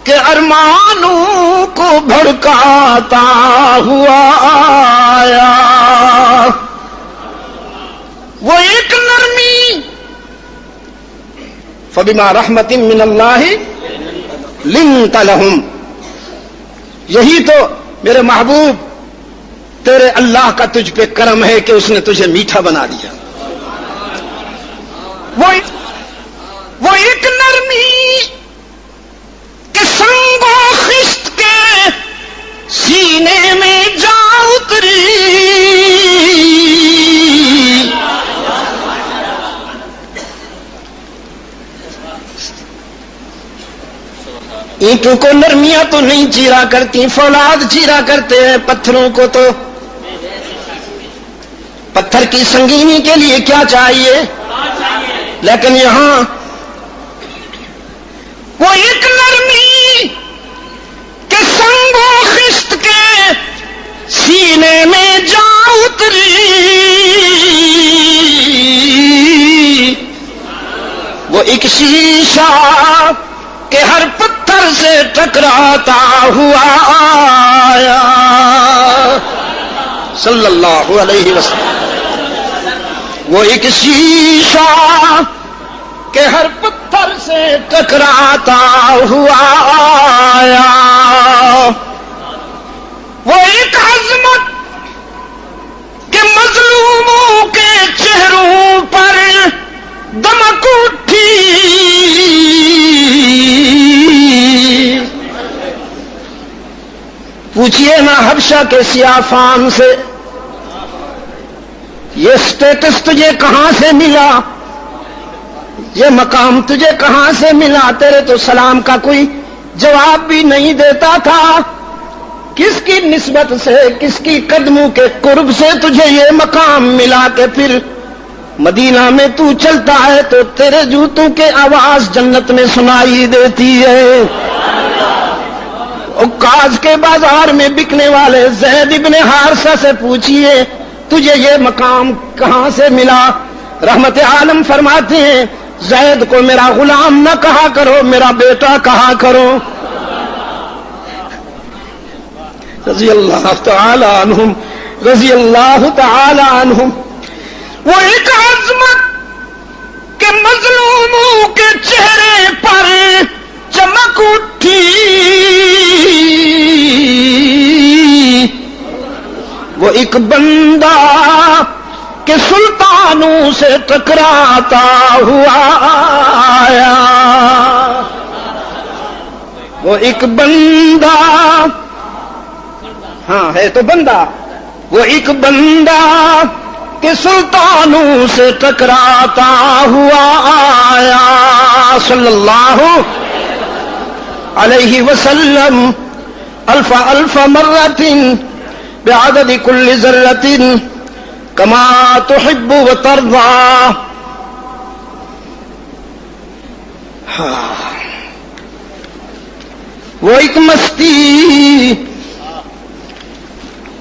کہ ارمانوں کو بھڑکاتا ہوا آیا، وہ ایک نرمی فبما رحمت من اللہ لنت لہم. یہی تو میرے محبوب تیرے اللہ کا تجھ پہ کرم ہے کہ اس نے تجھے میٹھا بنا دیا. وہ ایک نرمی کہ سنگ و خشت کے سینے میں جا اتری، اینٹوں کو نرمیاں تو نہیں چیرا کرتی، فولاد چیرا کرتے ہیں. پتھروں کو تو پتھر کی سنگینی کے لیے کیا چاہیے، لیکن یہاں وہ ایک نرمی کہ سنگ و خشت کے سینے میں جا اتری، وہ ایک شیشہ کہ ہر پتھر سے ٹکراتا ہوا آیا. صلی اللہ علیہ وسلم. وہ ایک شیشہ کہ ہر پتھر سے ٹکراتا ہوا آیا. وہ ایک عظمت کہ مظلوموں کے چہروں پر دمک اٹھی، پوچھئے نا حبشہ کے سیافان سے یہ سٹیٹس تجھے کہاں سے ملا، یہ مقام تجھے کہاں سے ملا. تیرے تو سلام کا کوئی جواب بھی نہیں دیتا تھا. کس کی نسبت سے، کس کی قدموں کے قرب سے تجھے یہ مقام ملا کہ پھر مدینہ میں تو چلتا ہے تو تیرے جوتوں کے آواز جنت میں سنائی دیتی ہے. عکاظ کے بازار میں بکنے والے زید ابن حارثہ سے پوچھئے تجھے یہ مقام کہاں سے ملا. رحمت عالم فرماتے ہیں زید کو میرا غلام نہ کہا کرو، میرا بیٹا کہا کرو. رضی اللہ تعالی عنہم، رضی اللہ تعالی عنہم. وہ ایک عظمت کہ مظلوموں کے چہرے پر چمک اٹھی، وہ ایک بندہ کہ سلطانوں سے ٹکراتا ہوا آیا. وہ ایک بندہ، ہاں ہے تو بندہ، وہ ایک بندہ کہ سلطانوں سے ٹکراتا ہوا آیا. صلی اللہ علیہ وسلم. الف الف مرۃ بعدد كل ذرة كما تحب وترضى. وہ ایک مستی،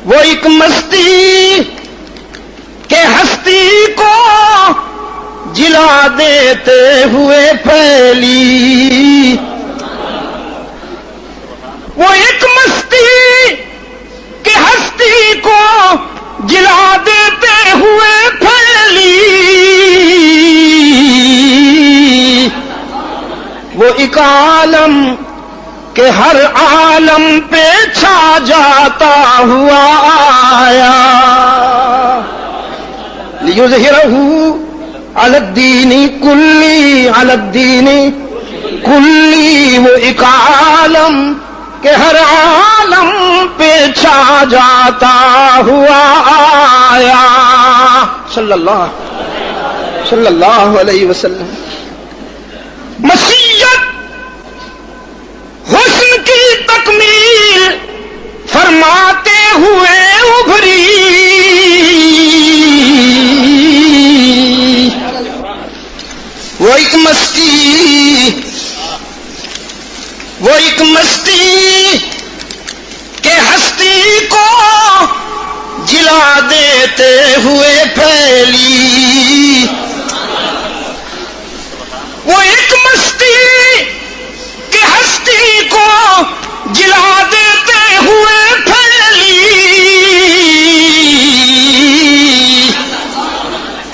وہ ایک مستی کہ ہستی کو جلا دیتے ہوئے پھیلی. وہ ایک مستی کہ ہستی کو جلا دیتے ہوئے پھیلی. وہ ایک عالم کہ ہر عالم پہ چھا جاتا ہوا آیا. لیظہرہ علی الدین کلی، علی الدین کلی. وہ ایک عالم کہ ہر عالم پہ چھا جاتا ہوا آیا. صلی اللہ علیہ وسلم. مسیت حسن کی تکمیل فرماتے ہوئے ابھری. وہ ایک مستی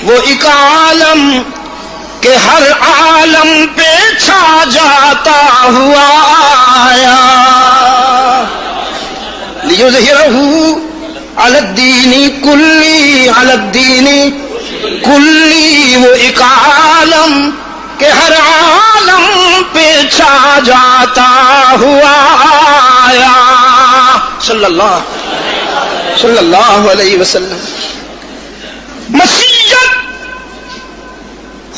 وہ ایک عالم کہ ہر عالم پہ چھا جاتا ہوا آیا لیظہرہ علی الدین کلی علی الدین کلی وہ ایک عالم کہ ہر عالم پہ چھا جاتا ہوا آیا صلی اللہ علیہ وسلم. مسیت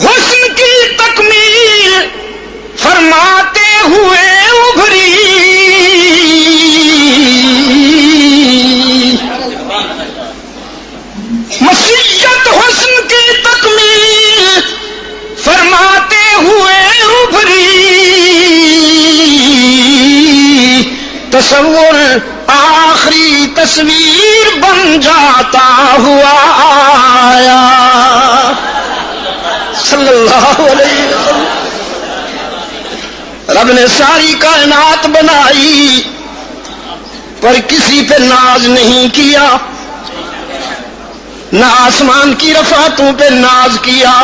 حسن کی تکمیل فرماتے ہوئے ابھری مسیت حسن کی تکمیل فرماتے ہوئے ابھری تصور آخری تصویر بن جاتا ہوا آیا صلی اللہ علیہ وسلم. رب نے ساری کائنات بنائی پر کسی پہ ناز نہیں کیا، نہ آسمان کی رفعتوں پہ ناز کیا،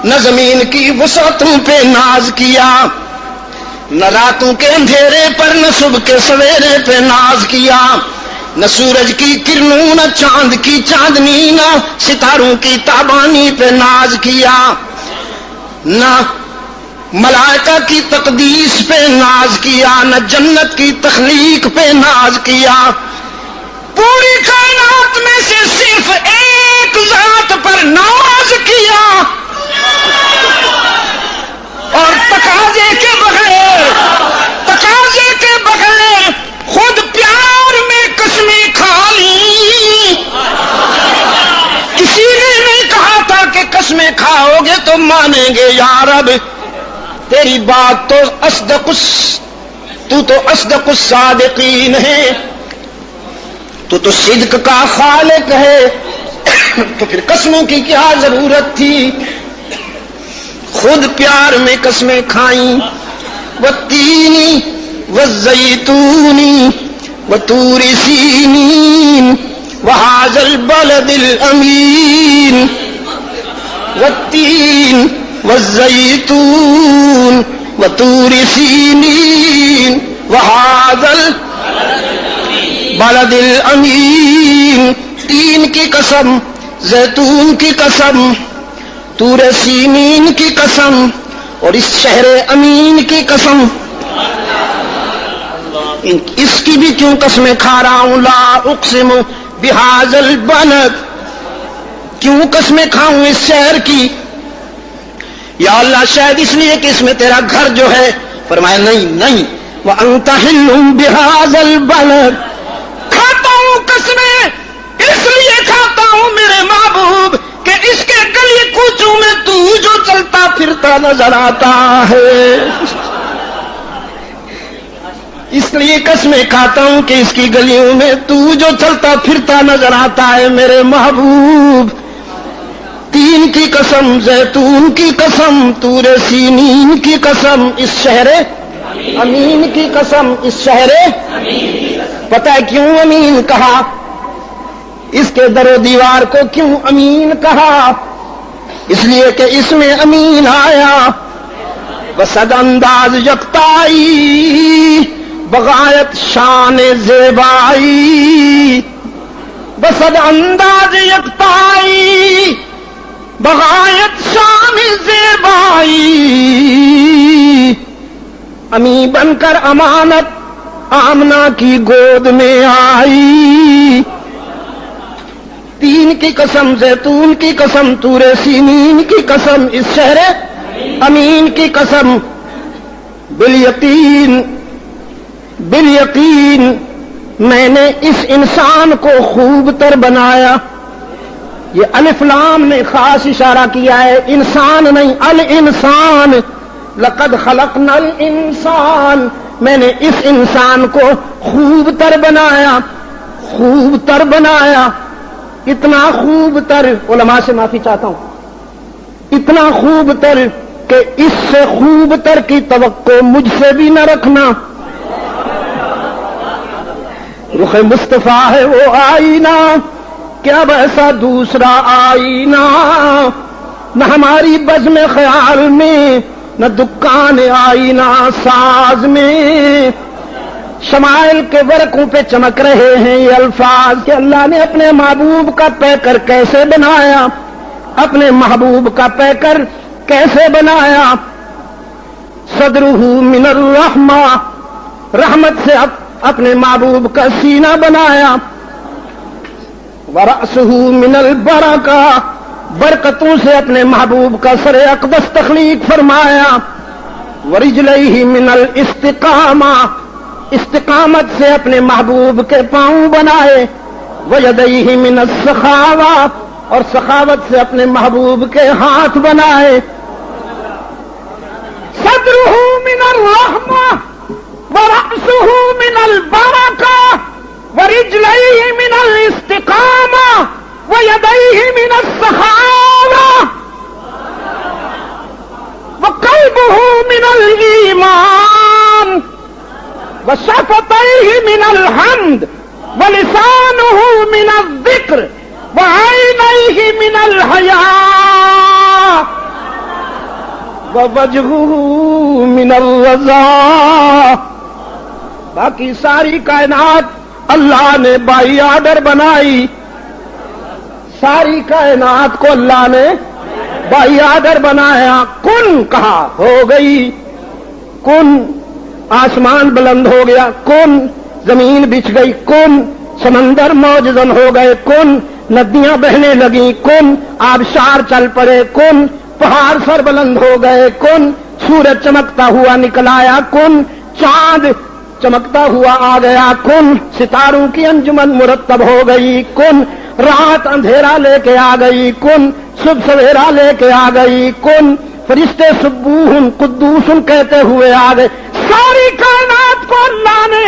نہ زمین کی وسعتوں پہ ناز کیا، نہ راتوں کے اندھیرے پر، نہ صبح کے سویرے پہ ناز کیا، نہ سورج کی کرنوں، نہ چاند کی چاندنی، نہ ستاروں کی تابانی پہ ناز کیا، نہ ملائکہ کی تقدیس پہ ناز کیا، نہ جنت کی تخلیق پہ ناز کیا. پوری کائنات میں سے صرف ایک ذات پر ناز کیا اور تقاضے کے بغیر خود پیار میں قسمیں کھا لی. کسی نے نہیں کہا تھا کہ قسمیں کھاؤ گے تو مانیں گے یا رب، تیری بات تو تو اصدق الصادقین ہے، تو صدق کا خالق ہے، تو پھر قسموں کی کیا ضرورت تھی؟ خود پیار میں قسمیں کھائیں. والتین والزیتون وطور سینین وہذا البلد الامین. والتین والزیتون وطور سینین وہذا البلد الامین. تین کی قسم، زیتون کی قسم، طور سینین کی قسم اور اس شہر امین کی قسم. اس کی بھی کیوں قسمیں کھا رہا ہوں؟ لا اقسم بہذا البلد، کیوں قسمیں کھاؤں اس شہر کی؟ یا اللہ شاید اس لیے کہ اس میں تیرا گھر جو ہے. فرمایا نہیں وانت حل بہذا البلد. کھاتا ہوں قسمیں اس لیے کھاتا ہوں میرے محبوب کہ اس کے گلی کوچوں میں تو جو چلتا پھرتا نظر آتا ہے. اس لیے قسمیں کھاتا ہوں کہ اس کی گلیوں میں تو جو چلتا پھرتا نظر آتا ہے میرے محبوب. تین کی قسم، زیتون کی قسم، طور سینین کی قسم، اس شہر امین کی قسم، اس شہر. پتہ ہے کیوں امین کہا؟ اس کے در و دیوار کو کیوں امین کہا؟ اس لیے کہ اس میں امین آیا. وسد انداز یکتائی بغایت شان زیبائی. وسد انداز یکتائی بغایت شان زیبائی. امی بن کر امانت آمنہ کی گود میں آئی. تین کی قسم، زیتون کی قسم، طور سینین کی قسم، اس شہر امین کی قسم. بالیقین میں نے اس انسان کو خوب تر بنایا. یہ الف لام نے خاص اشارہ کیا ہے، انسان نہیں، الانسان. لقد خلقنا الانسان، میں نے اس انسان کو خوب تر بنایا. خوب تر بنایا، اتنا خوب تر، علماء سے معافی چاہتا ہوں، اتنا خوب تر کہ اس سے خوب تر کی توقع مجھ سے بھی نہ رکھنا. رخ مصطفیٰ ہے وہ آئینہ، کہ اب ایسا دوسرا آئینہ نہ ہماری بزم خیال میں، نہ دکان آئینہ ساز میں۔ شمائل کے ورقوں پہ چمک رہے ہیں یہ الفاظ کہ اللہ نے اپنے محبوب کا پیکر کیسے بنایا، اپنے محبوب کا پیکر کیسے بنایا۔ صدرہ من الرحمہ، رحمت سے اپنے محبوب کا سینہ بنایا۔ ورأسہ من البرکہ، برکتوں سے اپنے محبوب کا سر اقدس تخلیق فرمایا۔ ورجلہ من الاستقامہ، استقامت سے اپنے محبوب کے پاؤں بنائے۔ ویدیہ من السخاوہ، اور سخاوت سے اپنے محبوب کے ہاتھ بنائے۔ صدرہ من الرحمہ ورأسہ من البرکہ ورجلہ من الاستقامہ ویدیہ من السخاوہ وقلبہ من الایمان وشفتیہ من الحمد ولسانہ من الذکر وعینیہ من الحیاء ووجہہ من الرضا۔ باقی ساری کائنات اللہ نے بائی آرڈر بنائی، ساری کائنات کو اللہ نے بائی آرڈر بنایا۔ کن کہا ہو گئی، کن آسمان بلند ہو گیا، کن زمین بچھ گئی، کن سمندر موجزن ہو گئے، کن ندیاں بہنے لگیں، کن آبشار چل پڑے، کن پہاڑ سر بلند ہو گئے، کن سورج چمکتا ہوا نکل آیا، کن چاند چمکتا ہوا آ گیا، کن ستاروں کی انجمن مرتب ہو گئی، کن رات اندھیرا لے کے آ گئی، کن صبح سویرا لے کے آ گئی، کن فرشتے سبوح قدوس کہتے ہوئے آ گئے۔ ساری کائنات کو اللہ نے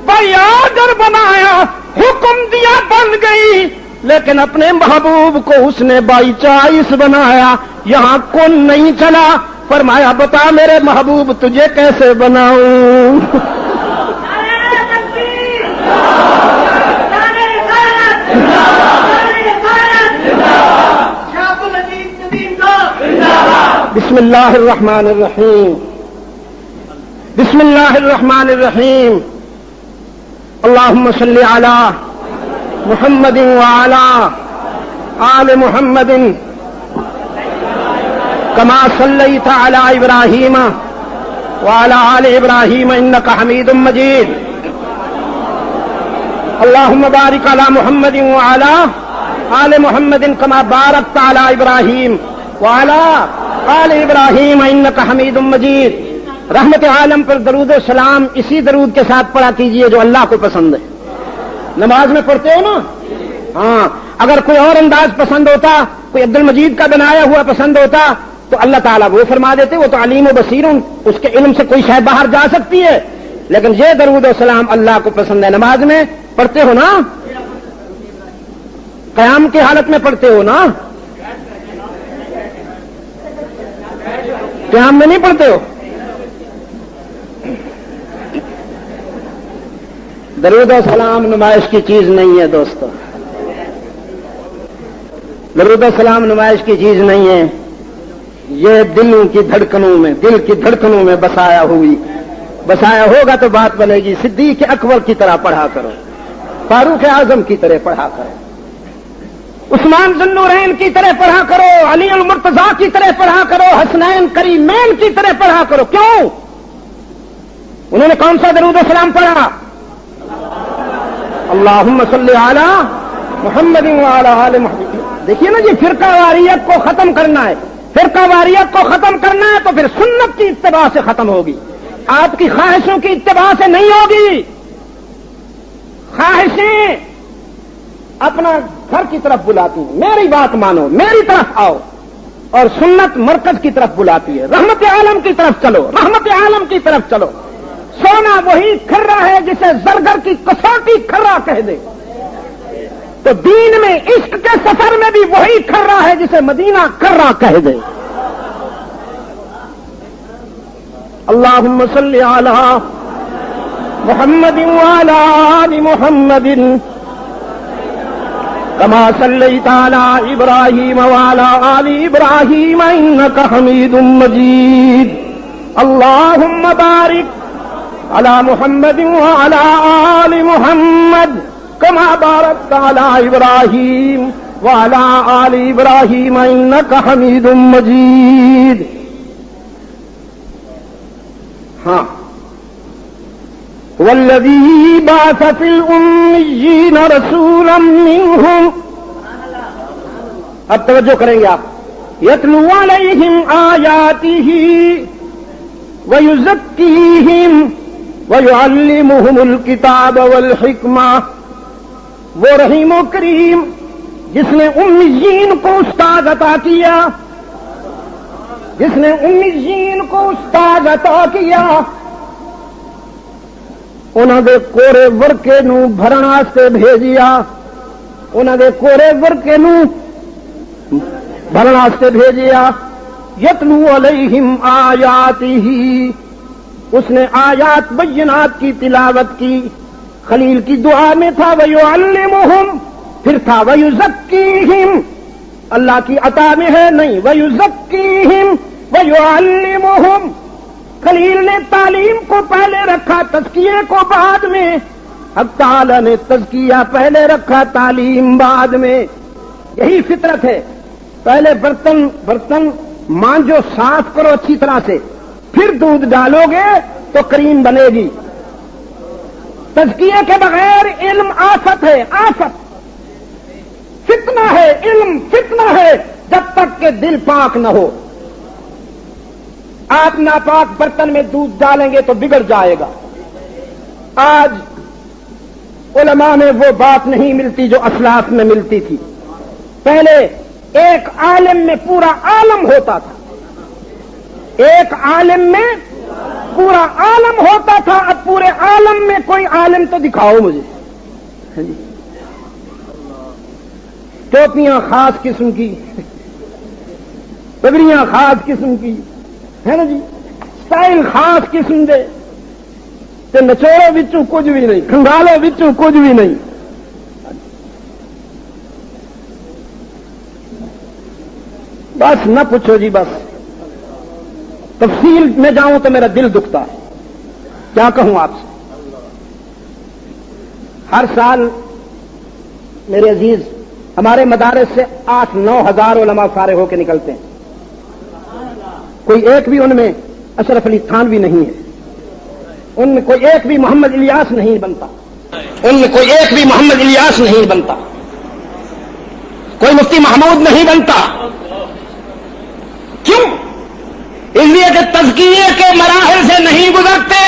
بائی آرڈر بنایا، حکم دیا بن گئی، لیکن اپنے محبوب کو اس نے بائی چائس بنایا۔ یہاں کن نہیں چلا، فرمایا بتا میرے محبوب تجھے کیسے بناؤں۔ بسم اللہ الرحمن الرحیم، بسم اللہ الرحمن الرحیم۔ اللہم صلی علی محمد وعلی آل محمد کما صلیت علی ابراہیم وعلی آل ابراہیم انک حمید مجید۔ اللہم بارک علی محمد وعلی آل محمد کما بارکت علی ابراہیم وعلی آل ابراہیم انک حمید مجید۔ رحمت عالم پر درود و سلام اسی درود کے ساتھ پڑھا کیجئے جو اللہ کو پسند ہے۔ نماز میں پڑھتے ہو نا؟ ہاں، اگر کوئی اور انداز پسند ہوتا، کوئی عبد المجید کا بنایا ہوا پسند ہوتا تو اللہ تعالیٰ وہ فرما دیتے، وہ تو علیم و بصیر، اس کے علم سے کوئی شے باہر جا سکتی ہے، لیکن یہ درود و سلام اللہ کو پسند ہے۔ نماز میں پڑھتے ہو نا؟ قیام کی حالت میں پڑھتے ہو نا؟ قیام میں نہیں پڑھتے ہو؟ درود و سلام نمائش کی چیز نہیں ہے دوستو، درود و سلام نمائش کی چیز نہیں ہے، یہ دلوں کی دھڑکنوں میں، دل کی دھڑکنوں میں بسایا ہوگا تو بات بنے گی۔ صدیق اکبر کی طرح پڑھا کرو، فاروق اعظم کی طرح پڑھا کرو، عثمان ذو النورین کی طرح پڑھا کرو، علی المرتضیٰ کی طرح پڑھا کرو، حسنین کریمین کی طرح پڑھا کرو۔ کیوں؟ انہوں نے کون سا درود و سلام پڑھا؟ اللہم صلی علی محمد وعلی آل محمد۔ دیکھیے نا جی، فرقہ واریت کو ختم کرنا ہے، فرقہ واریت کو ختم کرنا ہے تو پھر سنت کی اتباع سے ختم ہوگی، آپ کی خواہشوں کی اتباع سے نہیں ہوگی۔ خواہشیں اپنا گھر کی طرف بلاتی ہیں، میری بات مانو، میری طرف آؤ، اور سنت مرکز کی طرف بلاتی ہے، رحمت عالم کی طرف چلو، رحمت عالم کی طرف چلو۔ سونا وہی کھرا ہے جسے زرگر کی کسوٹی کھرا کہہ دے، تو دین میں عشق کے سفر میں بھی وہی کھرا ہے جسے مدینہ کرا کہہ دے۔ اللہم صلی علی محمد وعلی آل محمد كما صليت على إبراهيم وعلى آل إبراهيم إنك حميد مجيد اللهم بارك على محمد وعلى آل محمد كما باركت على إبراهيم وعلى آل إبراهيم إنك حميد مجيد. ہاں والذي بعث في الأميين رسولا منهم. اب توجہ کریں گے آپ. يتلو عليهم آياته ويزكيهم ويعلمهم الكتاب والحكمة. وہ رحیم و کریم جس نے امیین کو استاد عطا کیا، جس نے امیین کو استاد عطا کیا، انہوں دے کورے ورکے نو بھرن واسطے بھیجیا، انہوں دے کورے ورکے نو بھرن واسطے بھیجیا. یتلو علیہم آیاتہ، اس نے آیات بینات کی تلاوت کی. خلیل کی دعا میں تھا وَيُعَلِّمُهُمْ، پھر تھا وَيُزَكِّيهِمْ، اللہ کی عطا میں ہے نہیں وَيُزَكِّيهِمْ وَيُعَلِّمُهُمْ. خلیل نے تعلیم کو پہلے رکھا، تزکیے کو بعد میں. حق تعالی نے تزکیہ پہلے رکھا، تعلیم بعد میں. یہی فطرت ہے. پہلے برتن مانجو، صاف کرو اچھی طرح سے، پھر دودھ ڈالو گے تو کریم بنے گی. تزکیے کے بغیر علم آفت ہے، آفت، فتنہ ہے. علم فتنہ ہے جب تک کہ دل پاک نہ ہو. آپ ناپاک برتن میں دودھ ڈالیں گے تو بگڑ جائے گا. آج علماء میں وہ بات نہیں ملتی جو اسلاف میں ملتی تھی. پہلے ایک عالم میں پورا عالم ہوتا تھا، ایک عالم میں پورا عالم ہوتا تھا. اب پورے عالم میں کوئی عالم تو دکھاؤ مجھے. ٹوپیاں خاص قسم کی، پگڑیاں خاص قسم کی ہے نا جی، سٹائل خاص قسم دے، تے نچوڑو وچوں کچھ بھی نہیں، کھنگالو وچوں کچھ بھی نہیں. بس نہ پوچھو جی، بس تفصیل میں جاؤں تو میرا دل دکھتا ہے. کیا کہوں آپ سے. ہر سال میرے عزیز ہمارے مدارس سے 8-9 ہزار علماء فارغ ہو کے نکلتے ہیں. کوئی ایک بھی ان میں اشرف علی تھانوی نہیں ہے، ان میں کوئی ایک بھی محمد الیاس نہیں بنتا، ان میں کوئی ایک بھی محمد الیاس نہیں بنتا، کوئی مفتی محمود نہیں بنتا. کیوں؟ اس لیے کہ تزکیے کے مراحل سے نہیں گزرتے.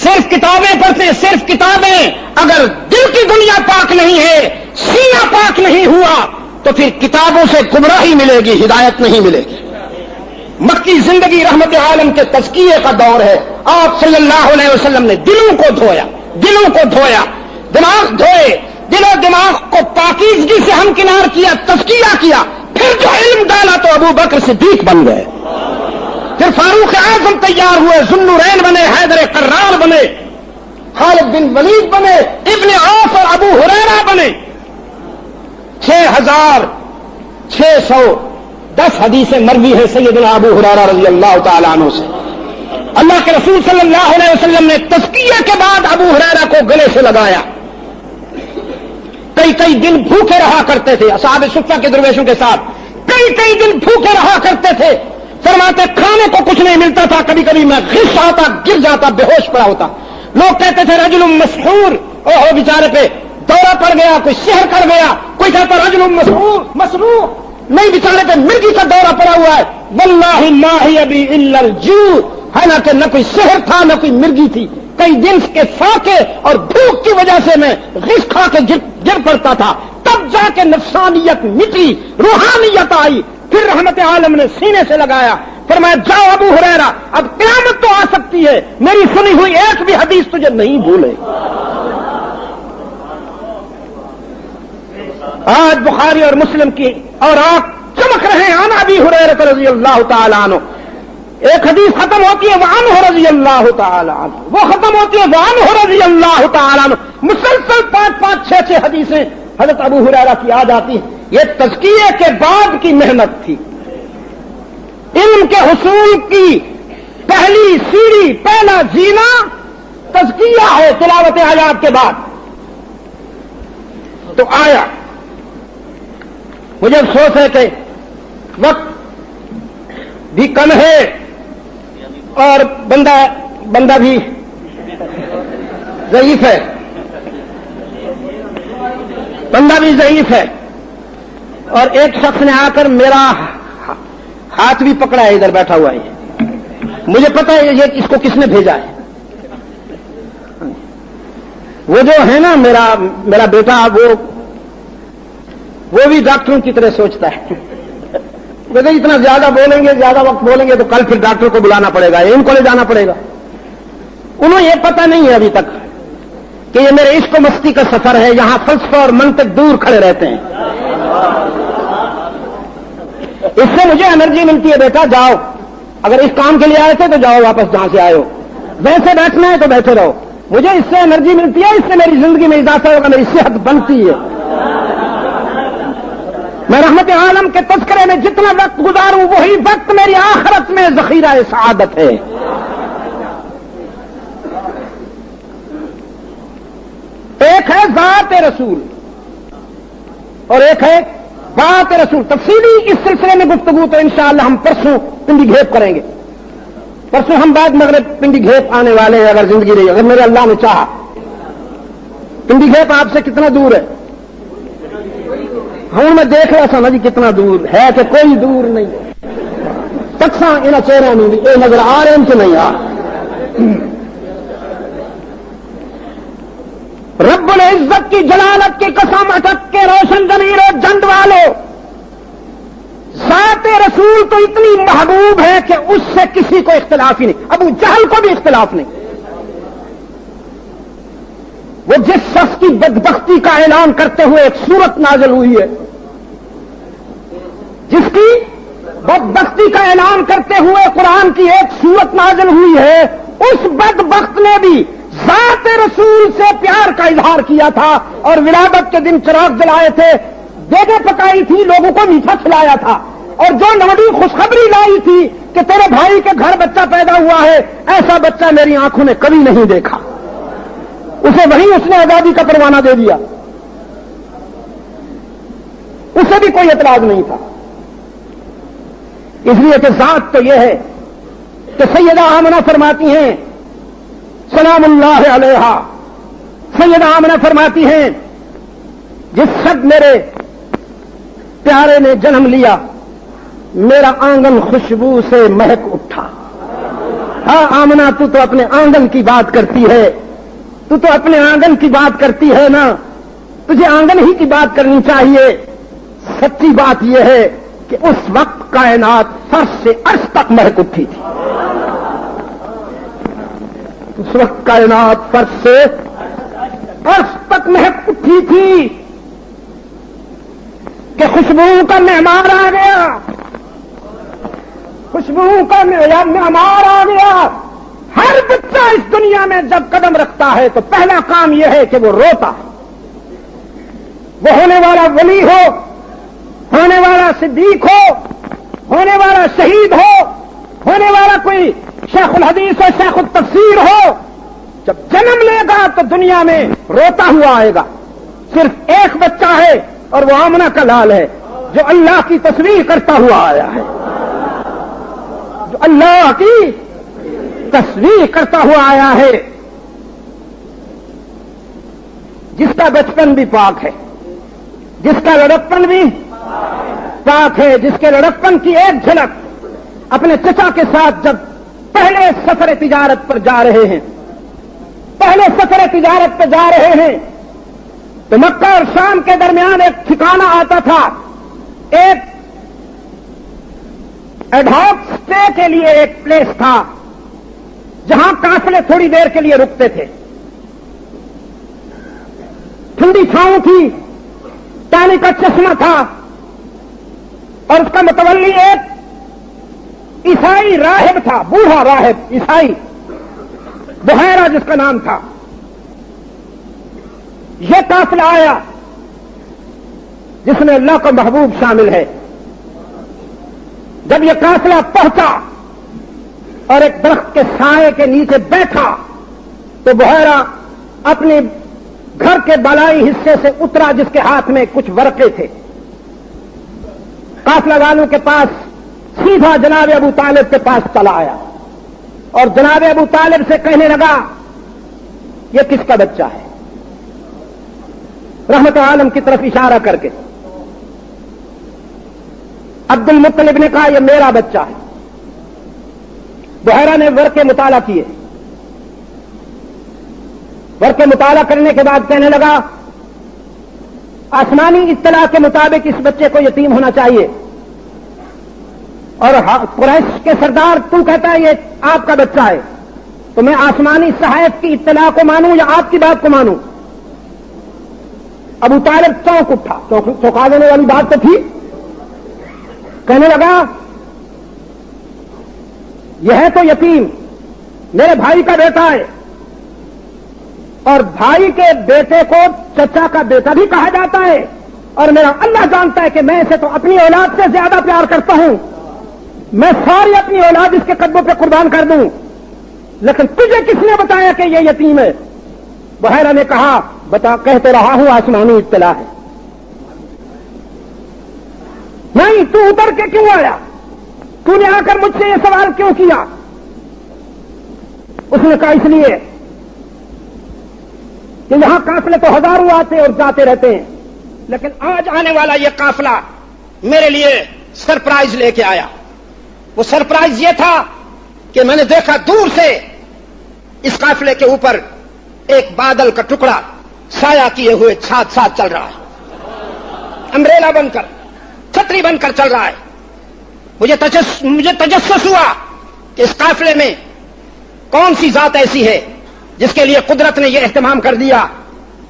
صرف کتابیں پڑھتے، صرف کتابیں. اگر دل کی دنیا پاک نہیں ہے، سینہ پاک نہیں ہوا، تو پھر کتابوں سے گمراہی ملے گی، ہدایت نہیں ملے گی. مکی زندگی رحمت عالم کے تزکیے کا دور ہے. آپ صلی اللہ علیہ وسلم نے دلوں کو دھویا، دلوں کو دھویا، دماغ دھوئے، دل و دماغ کو پاکیزگی سے ہمکنار کیا، تزکیہ کیا. پھر جو علم ڈالا تو ابو بکر صدیق بن گئے، پھر فاروق اعظم تیار ہوئے، ذوالنورین بنے، حیدر قرار بنے، خالد بن ولید بنے، ابن عوف اور ابو ہریرہ بنے. 6610 حدیثیں مروی ہیں سیدنا ابو ہریرہ رضی اللہ تعالیٰ عنہ سے. اللہ کے رسول صلی اللہ علیہ وسلم نے تزکیہ کے بعد ابو ہریرہ کو گلے سے لگایا. کئی دن بھوکے رہا کرتے تھے اصحاب صفہ کے درویشوں کے ساتھ، کئی دن بھوکے رہا کرتے تھے. فرماتے کھانے کو کچھ نہیں ملتا تھا، کبھی کبھی میں غش آتا، گر جاتا، بے ہوش پڑا ہوتا. لوگ کہتے تھے رجل مسحور، اوہ بیچارے پہ دورہ پڑ گیا، کوئی سحر کر گیا. کوئی کہتا رجل مسروح، نہیں بیچارے پہ مرگی کا دورہ پڑا ہوا ہے. واللہ ما ہی ابی الا الجوع، حالانکہ نہ کوئی سحر تھا نہ کوئی مرگی تھی. کئی دن کے فاقے اور بھوک کی وجہ سے میں غش کھا کے گر پڑتا تھا. تب جا کے نفسانیت مٹی، روحانیت آئی. پھر رحمت عالم نے سینے سے لگایا، فرمایا جاؤ ابو ہریرہ، اب قیامت تو آ سکتی ہے، میری سنی ہوئی ایک بھی حدیث تجھے نہیں بھولے. آج بخاری اور مسلم کی اور آپ چمک رہے ہیں. عن ابی ہریرہ رضی اللہ تعالیٰ عنہ. ایک حدیث ختم ہوتی ہے وعنہ رضی اللہ تعالیٰ عنہ، وہ ختم ہوتی ہے وعنہ رضی اللہ تعالیٰ عنہ. مسلسل 5-5 6-6 حدیثیں حضرت ابو ہریرہ کی یاد آتی ہے. یہ تزکیے کے بعد کی محنت تھی. علم کے حصول کی پہلی سیڑھی، پہلا زینہ تزکیہ ہے تلاوت آیات کے بعد. تو آیا مجھے افسوس ہے کہ وقت بھی کم ہے اور بندہ بھی ضعیف ہے. اور ایک شخص نے آ کر میرا ہاتھ بھی پکڑا ہے، ادھر بیٹھا ہوا ہے. مجھے پتا ہے یہ اس کو کس نے بھیجا ہے. وہ جو ہے نا میرا بیٹا، وہ بھی ڈاکٹروں کی طرح سوچتا ہے. وہ اتنا زیادہ بولیں گے، زیادہ وقت بولیں گے تو کل پھر ڈاکٹر کو بلانا پڑے گا، ان کو لے جانا پڑے گا. انہیں یہ پتہ نہیں ہے ابھی تک کہ یہ میرے عشق و مستی کا سفر ہے. یہاں فلسفہ اور منطق دور کھڑے رہتے ہیں. اس سے مجھے انرجی ملتی ہے. بیٹا جاؤ، اگر اس کام کے لیے آئے تھے تو جاؤ واپس جہاں سے آئے ہو. ویسے بیٹھنا ہے تو بیٹھے رہو. مجھے اس سے انرجی ملتی ہے، اس سے میری زندگی میں اضافہ ہوگا، میری صحت بنتی ہے. میں رحمت عالم کے تذکرے میں جتنا وقت گزاروں وہی وقت میری آخرت میں ذخیرہ سعادت ہے. ایک ہے ذات رسول اور ایک ہے بات رسول. تفصیلی اس سلسلے میں گفتگو تو انشاءاللہ ہم پرسوں پنڈی گھیپ کریں گے. پرسوں ہم بعد مغرب پنڈی گھیپ آنے والے ہیں، اگر زندگی رہی، اگر میرے اللہ نے چاہا. پنڈی گھیپ آپ سے کتنا دور ہے؟ ہوں میں دیکھ رہا تھا نا جی کتنا دور ہے، کہ کوئی دور نہیں. تکساں انہاں چہرے میں بھی یہ نظر آ رہے ہیں کہ نہیں آ رب العزت کی جلالت کی قسم اٹک کے روشن ضمیر و جند والو، ذات رسول تو اتنی محبوب ہے کہ اس سے کسی کو اختلاف ہی نہیں. ابو جہل کو بھی اختلاف نہیں. وہ جس شخص کی بدبختی کا اعلان کرتے ہوئے ایک سورت نازل ہوئی ہے، جس کی بدبختی کا اعلان کرتے ہوئے قرآن کی ایک سورت نازل ہوئی ہے، اس بدبخت نے بھی ذات رسول سے پیار کا اظہار کیا تھا اور ولادت کے دن چراغ جلائے تھے، دیگیں پکائی تھی، لوگوں کو میٹھا کھلایا تھا، اور جو نوڈی خوشخبری لائی تھی کہ تیرے بھائی کے گھر بچہ پیدا ہوا ہے، ایسا بچہ میری آنکھوں نے کبھی نہیں دیکھا. اسے وہیں اس نے آزادی کا پروانہ دے دیا. اسے بھی کوئی اعتراض نہیں تھا. اس لیے کہ ذات تو یہ ہے کہ سیدہ آمنہ فرماتی ہیں سلام اللہ علیہا، سیدہ آمنہ فرماتی ہیں جس شب میرے پیارے نے جنم لیا میرا آنگن خوشبو سے مہک اٹھا. ہاں آمنہ تو اپنے آنگن کی بات کرتی ہے، تو اپنے آنگن کی بات کرتی ہے نا، تجھے آنگن ہی کی بات کرنی چاہیے. سچی بات یہ ہے کہ اس وقت کائنات فرش سے عرش تک مہک اٹھی تھی. اس وقت کائنات فرش سے عرش تک مہک اٹھی تھی کہ خوشبو کا معمار آ گیا، خوشبو کا معمار آ گیا. ہر بچہ اس دنیا میں جب قدم رکھتا ہے تو پہلا کام یہ ہے کہ وہ روتا ہے. وہ ہونے والا ولی ہو، ہونے والا صدیق ہو، ہونے والا شہید ہو، ہونے والا کوئی شیخ الحدیث اور شیخ التفسیر ہو، جب جنم لے گا تو دنیا میں روتا ہوا آئے گا. صرف ایک بچہ ہے اور وہ آمنہ کا لال ہے جو اللہ کی تصویر کرتا ہوا آیا ہے، جو اللہ کی تصویر کرتا ہوا آیا ہے، جس کا بچپن بھی پاک ہے، جس کا لڑکپن بھی پاک ہے، جس کے لڑکپن کی ایک جھلک اپنے چچا کے ساتھ جب پہلے سفر تجارت پر جا رہے ہیں، پہلے سفر تجارت پہ جا رہے ہیں تو مکہ اور شام کے درمیان ایک ٹھکانہ آتا تھا، ایک ایڈہاک اسٹے کے لیے ایک پلیس تھا جہاں قافلے تھوڑی دیر کے لیے رکتے تھے. ٹھنڈی چھاؤں تھی، پانی کا چشمہ تھا، اور اس کا متولی ایک عیسائی راہب تھا، بوڑھا راہب عیسائی، بحیرہ جس کا نام تھا. یہ قافلہ آیا، جس میں اللہ کا محبوب شامل ہے. جب یہ قافلہ پہنچا اور ایک درخت کے سائے کے نیچے بیٹھا تو بحیرہ اپنے گھر کے بالائی حصے سے اترا جس کے ہاتھ میں کچھ ورقے تھے. قافلہ والوں کے پاس سیدھا جناب ابو طالب کے پاس چلا آیا اور جناب ابو طالب سے کہنے لگا یہ کس کا بچہ ہے؟ رحمت عالم کی طرف اشارہ کر کے عبد المطلب نے کہا یہ میرا بچہ ہے. بحیرہ نے ورقے مطالعہ کیے. ورقے مطالعہ کرنے کے بعد کہنے لگا آسمانی اطلاع کے مطابق اس بچے کو یتیم ہونا چاہیے اور قریش کے سردار تو کہتا ہے یہ آپ کا بچہ ہے تو میں آسمانی صحائف کی اطلاع کو مانوں یا آپ کی بات کو مانوں؟ ابو طالب چونک اٹھا. چونکا دینے والی بات تو تھی. کہنے لگا یہ ہے تو یتیم میرے بھائی کا بیٹا ہے اور بھائی کے بیٹے کو چچا کا بیٹا بھی کہا جاتا ہے اور میرا اللہ جانتا ہے کہ میں اسے تو اپنی اولاد سے زیادہ پیار کرتا ہوں. میں ساری اپنی اولاد اس کے قدموں پہ قربان کر دوں لیکن تجھے کس نے بتایا کہ یہ یتیم ہے؟ بحیرہ نے کہا کہتے رہا ہوں آسمانی اطلاع ہے. نہیں تو اتر کے کیوں آیا؟ تو نے آ کر مجھ سے یہ سوال کیوں کیا؟ اس نے کہا اس لیے کہ یہاں قافلے تو ہزاروں آتے اور جاتے رہتے ہیں لیکن آج آنے والا یہ قافلہ میرے لیے سرپرائز لے کے آیا. وہ سرپرائز یہ تھا کہ میں نے دیکھا دور سے اس قافلے کے اوپر ایک بادل کا ٹکڑا سایہ کیے ہوئے ساتھ ساتھ چل رہا ہے. امبریلا بن کر چھتری بن کر چل رہا ہے. مجھے تجسس ہوا کہ اس قافلے میں کون سی ذات ایسی ہے جس کے لیے قدرت نے یہ اہتمام کر دیا.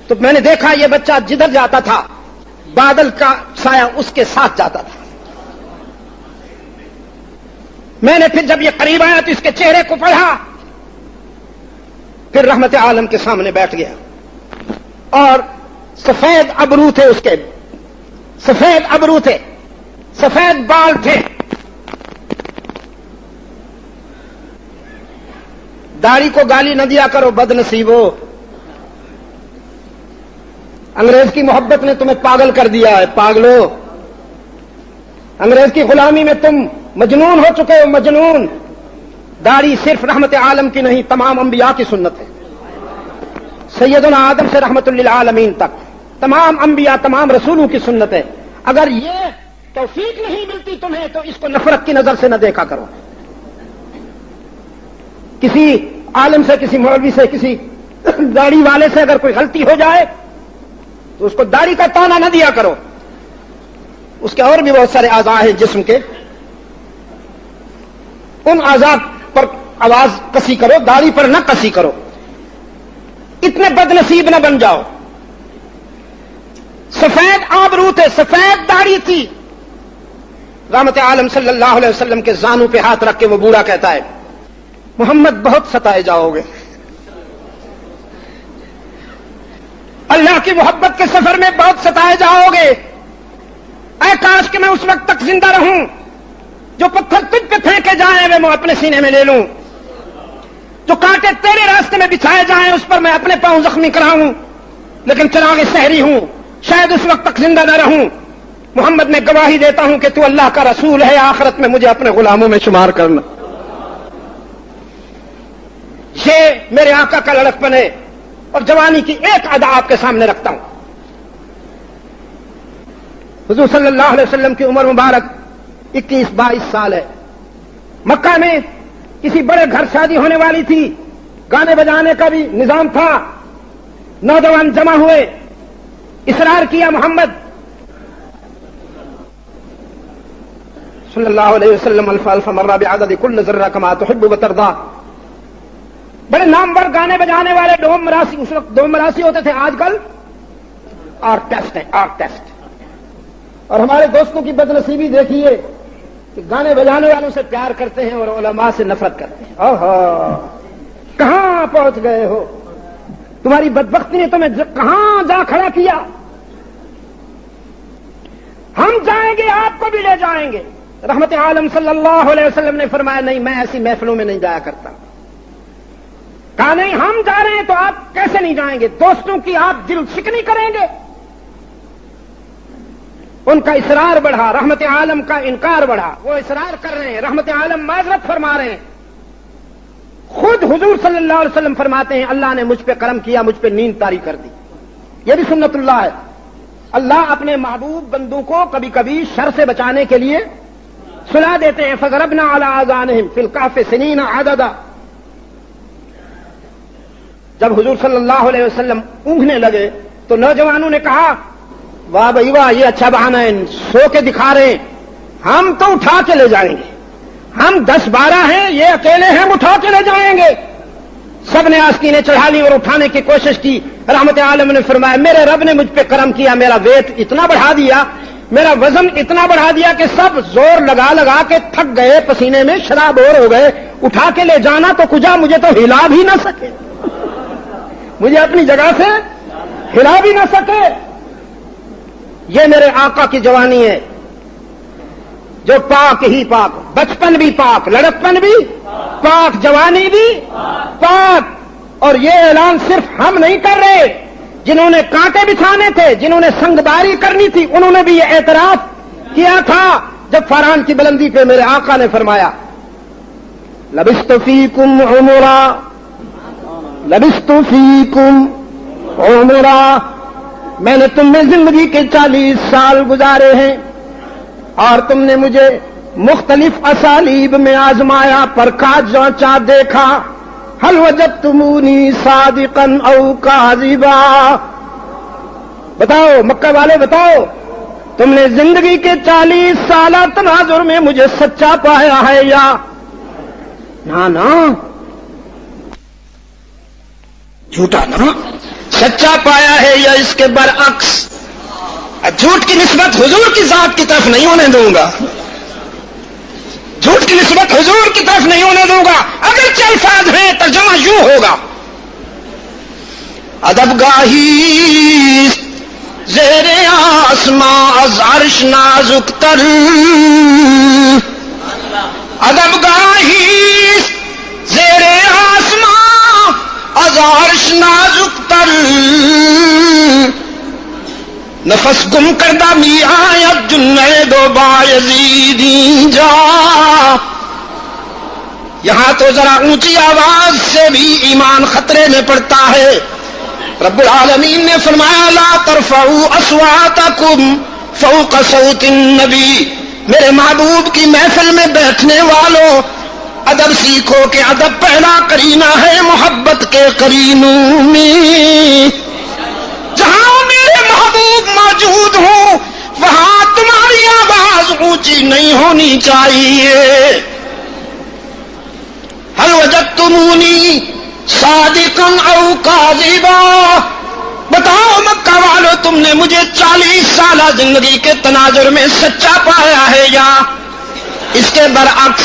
تو میں نے دیکھا یہ بچہ جدھر جاتا تھا بادل کا سایہ اس کے ساتھ جاتا تھا. میں نے پھر جب یہ قریب آیا تو اس کے چہرے کو پڑھا پھر رحمت عالم کے سامنے بیٹھ گیا اور سفید ابرو تھے اس کے سفید ابرو تھے سفید بال تھے. داڑھی کو گالی نہ دیا کرو بد نصیبو. انگریز کی محبت نے تمہیں پاگل کر دیا ہے پاگلو. انگریز کی غلامی میں تم مجنون ہو چکے ہو مجنون. داڑھی صرف رحمت عالم کی نہیں تمام انبیاء کی سنت ہے. سیدنا آدم سے رحمت للعالمین تک تمام انبیاء تمام رسولوں کی سنت ہے. اگر یہ توفیق نہیں ملتی تمہیں تو اس کو نفرت کی نظر سے نہ دیکھا کرو. کسی عالم سے کسی مولوی سے کسی داڑھی والے سے اگر کوئی غلطی ہو جائے تو اس کو داڑھی کا تانا نہ دیا کرو. اس کے اور بھی بہت سارے اعضاء ہیں جسم کے ان اعضاء پر آواز کسی کرو داڑھی پر نہ کسی کرو. اتنے بد نصیب نہ بن جاؤ. سفید آبرو تھے سفید داڑھی تھی. رحمت عالم صلی اللہ علیہ وسلم کے زانوں پہ ہاتھ رکھ کے وہ بوڑھا کہتا ہے محمد بہت ستائے جاؤ گے. اللہ کی محبت کے سفر میں بہت ستائے جاؤ گے. اے کاش کہ میں اس وقت تک زندہ رہوں جو پتھر تجھ پہ پھینکے جائیں میں اپنے سینے میں لے لوں. جو کانٹے تیرے راستے میں بچھائے جائیں اس پر میں اپنے پاؤں زخمی کراؤں. لیکن چراغ سحری ہوں شاید اس وقت تک زندہ نہ رہوں. محمد میں گواہی دیتا ہوں کہ تو اللہ کا رسول ہے. آخرت میں مجھے اپنے غلاموں میں شمار کرنا. یہ میرے آقا کا لڑکپن ہے اور جوانی کی ایک ادا آپ کے سامنے رکھتا ہوں. حضور صلی اللہ علیہ وسلم کی عمر مبارک 21-22 سال ہے. مکہ میں کسی بڑے گھر شادی ہونے والی تھی. گانے بجانے کا بھی نظام تھا. نوجوان جمع ہوئے. اصرار کیا محمد صلی اللہ علیہ وسلم الف الف مرہ بعدد کل ذرہ کما تحب وترضى. بڑے نامور گانے بجانے والے ڈوم مراسی. اس وقت ڈوم مراسی ہوتے تھے. آج کل آرکسٹ ہے آرکسٹ. اور ہمارے دوستوں کی بدنصیبی دیکھیے کہ گانے بجانے والوں سے پیار کرتے ہیں اور علماء سے نفرت کرتے ہیں. اوہو کہاں پہنچ گئے ہو. تمہاری بدبختی نے تمہیں کہاں جا کھڑا کیا. ہم جائیں گے آپ کو بھی لے جائیں گے. رحمت عالم صلی اللہ علیہ وسلم نے فرمایا نہیں میں ایسی محفلوں میں نہیں جایا کرتا. کہا نہیں ہم جا رہے ہیں تو آپ کیسے نہیں جائیں گے؟ دوستوں کی آپ دل شکنی کریں گے؟ ان کا اصرار بڑھا، رحمت عالم کا انکار بڑھا. وہ اصرار کر رہے ہیں، رحمت عالم معذرت فرما رہے ہیں. خود حضور صلی اللہ علیہ وسلم فرماتے ہیں اللہ نے مجھ پہ کرم کیا، مجھ پہ نیند طاری کر دی. یہ بھی سنت اللہ ہے. اللہ اپنے محبوب بندوں کو کبھی کبھی شر سے بچانے کے لیے سلا دیتے ہیں. فضربنا علی آذانہم فی الکہف سنین عددا. جب حضور صلی اللہ علیہ وسلم اونگنے لگے تو نوجوانوں نے کہا واہ بھائی واہ، یہ اچھا بہانہ ہے، سو کے دکھا رہے ہیں، ہم تو اٹھا کے لے جائیں گے. ہم 10-12 ہیں، یہ اکیلے ہیں، ہم اٹھا کے لے جائیں گے. سب نے آستینیں چڑھا لی اور اٹھانے کی کوشش کی. رحمت عالم نے فرمایا میرے رب نے مجھ پہ کرم کیا، میرا ویٹ اتنا بڑھا دیا، میرا وزن اتنا بڑھا دیا کہ سب زور لگا لگا کے تھک گئے، پسینے میں شرابور ہو گئے. اٹھا کے لے جانا تو کجا، مجھے تو ہلا بھی نہ سکے، مجھے اپنی جگہ سے ہلا بھی نہ سکے. یہ میرے آقا کی جوانی ہے جو پاک ہی پاک، بچپن بھی پاک، لڑکپن بھی پاک، جوانی بھی پاک. اور یہ اعلان صرف ہم نہیں کر رہے، جنہوں نے کانٹے بچھانے تھے، جنہوں نے سنگ باری کرنی تھی، انہوں نے بھی یہ اعتراف کیا تھا جب فاران کی بلندی پہ میرے آقا نے فرمایا لبثت فیکم عمرا، لبثت فیکم عمرا، میں نے تم میں زندگی کے 40 سال گزارے ہیں اور تم نے مجھے مختلف اسالیب میں آزمایا، پرکھا، جانچا، دیکھا. هل وجدتمونی صادقا او کاذبا. بتاؤ مکہ والے، بتاؤ تم نے زندگی کے 40 سالہ تناظر میں مجھے سچا پایا ہے یا نا جھوٹا نا سچا پایا ہے یا اس کے برعکس. جھوٹ کی نسبت حضور کی ذات کی طرف نہیں ہونے دوں گا، جھوٹ کی نسبت حضور کی طرف نہیں ہونے دوں گا. اگر الفاظ ہیں ترجمہ یوں ہوگا ادب گاہی زیر آسماں از عرش نازک تر، ادب گاہی زیر آسماں از عرش نازک تر، نفس گم کردہ می آیت جنید و بایزیدی جا. یہاں تو ذرا اونچی آواز سے بھی ایمان خطرے میں پڑتا ہے. رب العالمین نے فرمایا لا ترفعوا اصواتکم فوق صوت النبی. میرے محبوب کی محفل میں بیٹھنے والوں ادب سیکھو کہ ادب پہلا قرینہ ہے محبت کے قرینوں میں. جہاں میرے محبوب موجود ہوں وہاں تمہاری آواز اونچی نہیں ہونی چاہیے. هل وجدتمونی صادقا او کاذبا. بتاؤ مکہ والو تم نے مجھے 40 سالہ زندگی کے تناظر میں سچا پایا ہے یا اس کے برعکس.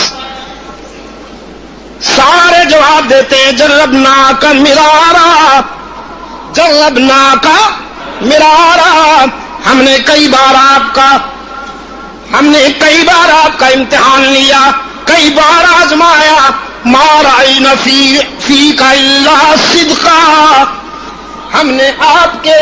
سارے جواب دیتے ہیں جربناک مرارا، جربناک مرارا. ہم نے کئی بار آپ کا امتحان لیا، کئی بار آزمایا. ما رأینا فیک الا صدقا. ہم نے آپ کے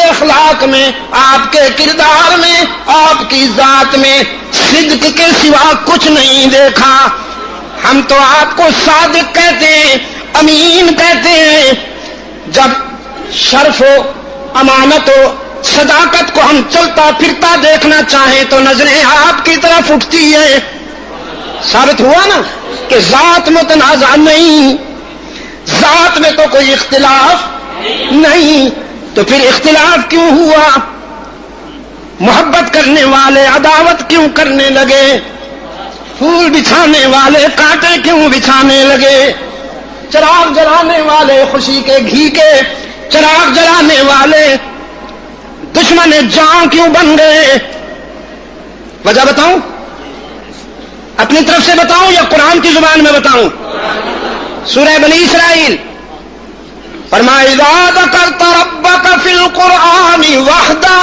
اخلاق میں، آپ کے کردار میں، آپ کی ذات میں صدق کے سوا کچھ نہیں دیکھا. ہم تو آپ کو صادق کہتے ہیں، امین کہتے ہیں. جب شرف و امانت و صداقت کو ہم چلتا پھرتا دیکھنا چاہیں تو نظریں آپ کی طرف اٹھتی ہیں. ثابت ہوا نا کہ ذات متنازع نہیں، ذات میں تو کوئی اختلاف نہیں. تو پھر اختلاف کیوں ہوا؟ محبت کرنے والے عداوت کیوں کرنے لگے؟ پھول بچھانے والے کانٹے کیوں بچھانے لگے؟ چراغ جلانے والے خوشی کے گھی کے چراغ جلانے والے دشمن جان کیوں بن گئے؟ وجہ بتاؤں؟ اپنی طرف سے بتاؤں یا قرآن کی زبان میں بتاؤں؟ سورہ بنی اسرائیل فرمایا اذا ذکرت ربک فی القرآن وحدہ.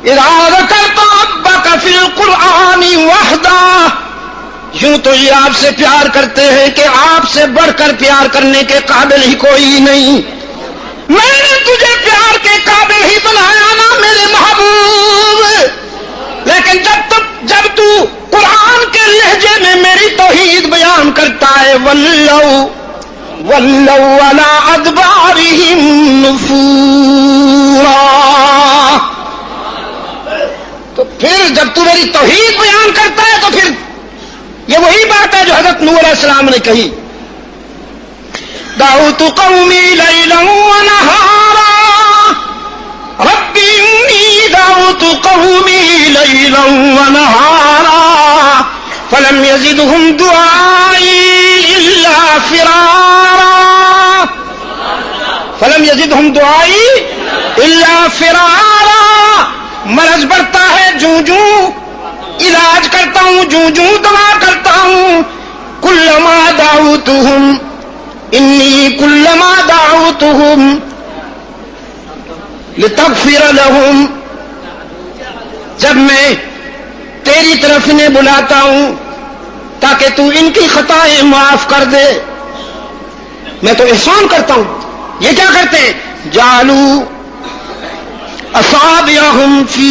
اذا ذکرت ربک فی القرآن وحدہ، یوں تو یہ آپ سے پیار کرتے ہیں کہ آپ سے بڑھ کر پیار کرنے کے قابل ہی کوئی نہیں. میں نے تجھے پیار کے قابل ہی بنایا نا میرے محبوب، لیکن جب تو قرآن کے لہجے میں میری توحید بیان کرتا ہے وَلَّوْا عَلَىٰ أَدْبَارِهِمْ نُفُورًا، تو پھر جب تو میری توحید بیان کرتا ہے تو پھر یہ وہی بات ہے جو حضرت نوح علیہ السلام نے کہی، دعوت قومی لیلا ونہارا رب انی دعوت قومی لیلا ونہارا فلم یزدہم دعائی الا فرارا، فلم یزدہم دعائی الا فرارا. مرض بڑھتا ہے جوں جوں علاج کرتا ہوں، جوں جوں دوا کرتا ہوں. کلما دعوتہم انی کلما دعوتہم لتغفر لہم، جب میں تیری طرف انہیں بلاتا ہوں تاکہ تو ان کی خطائیں معاف کر دے، میں تو احسان کرتا ہوں. یہ کیا کرتے ہیں؟ جعلوا اصابعہم فی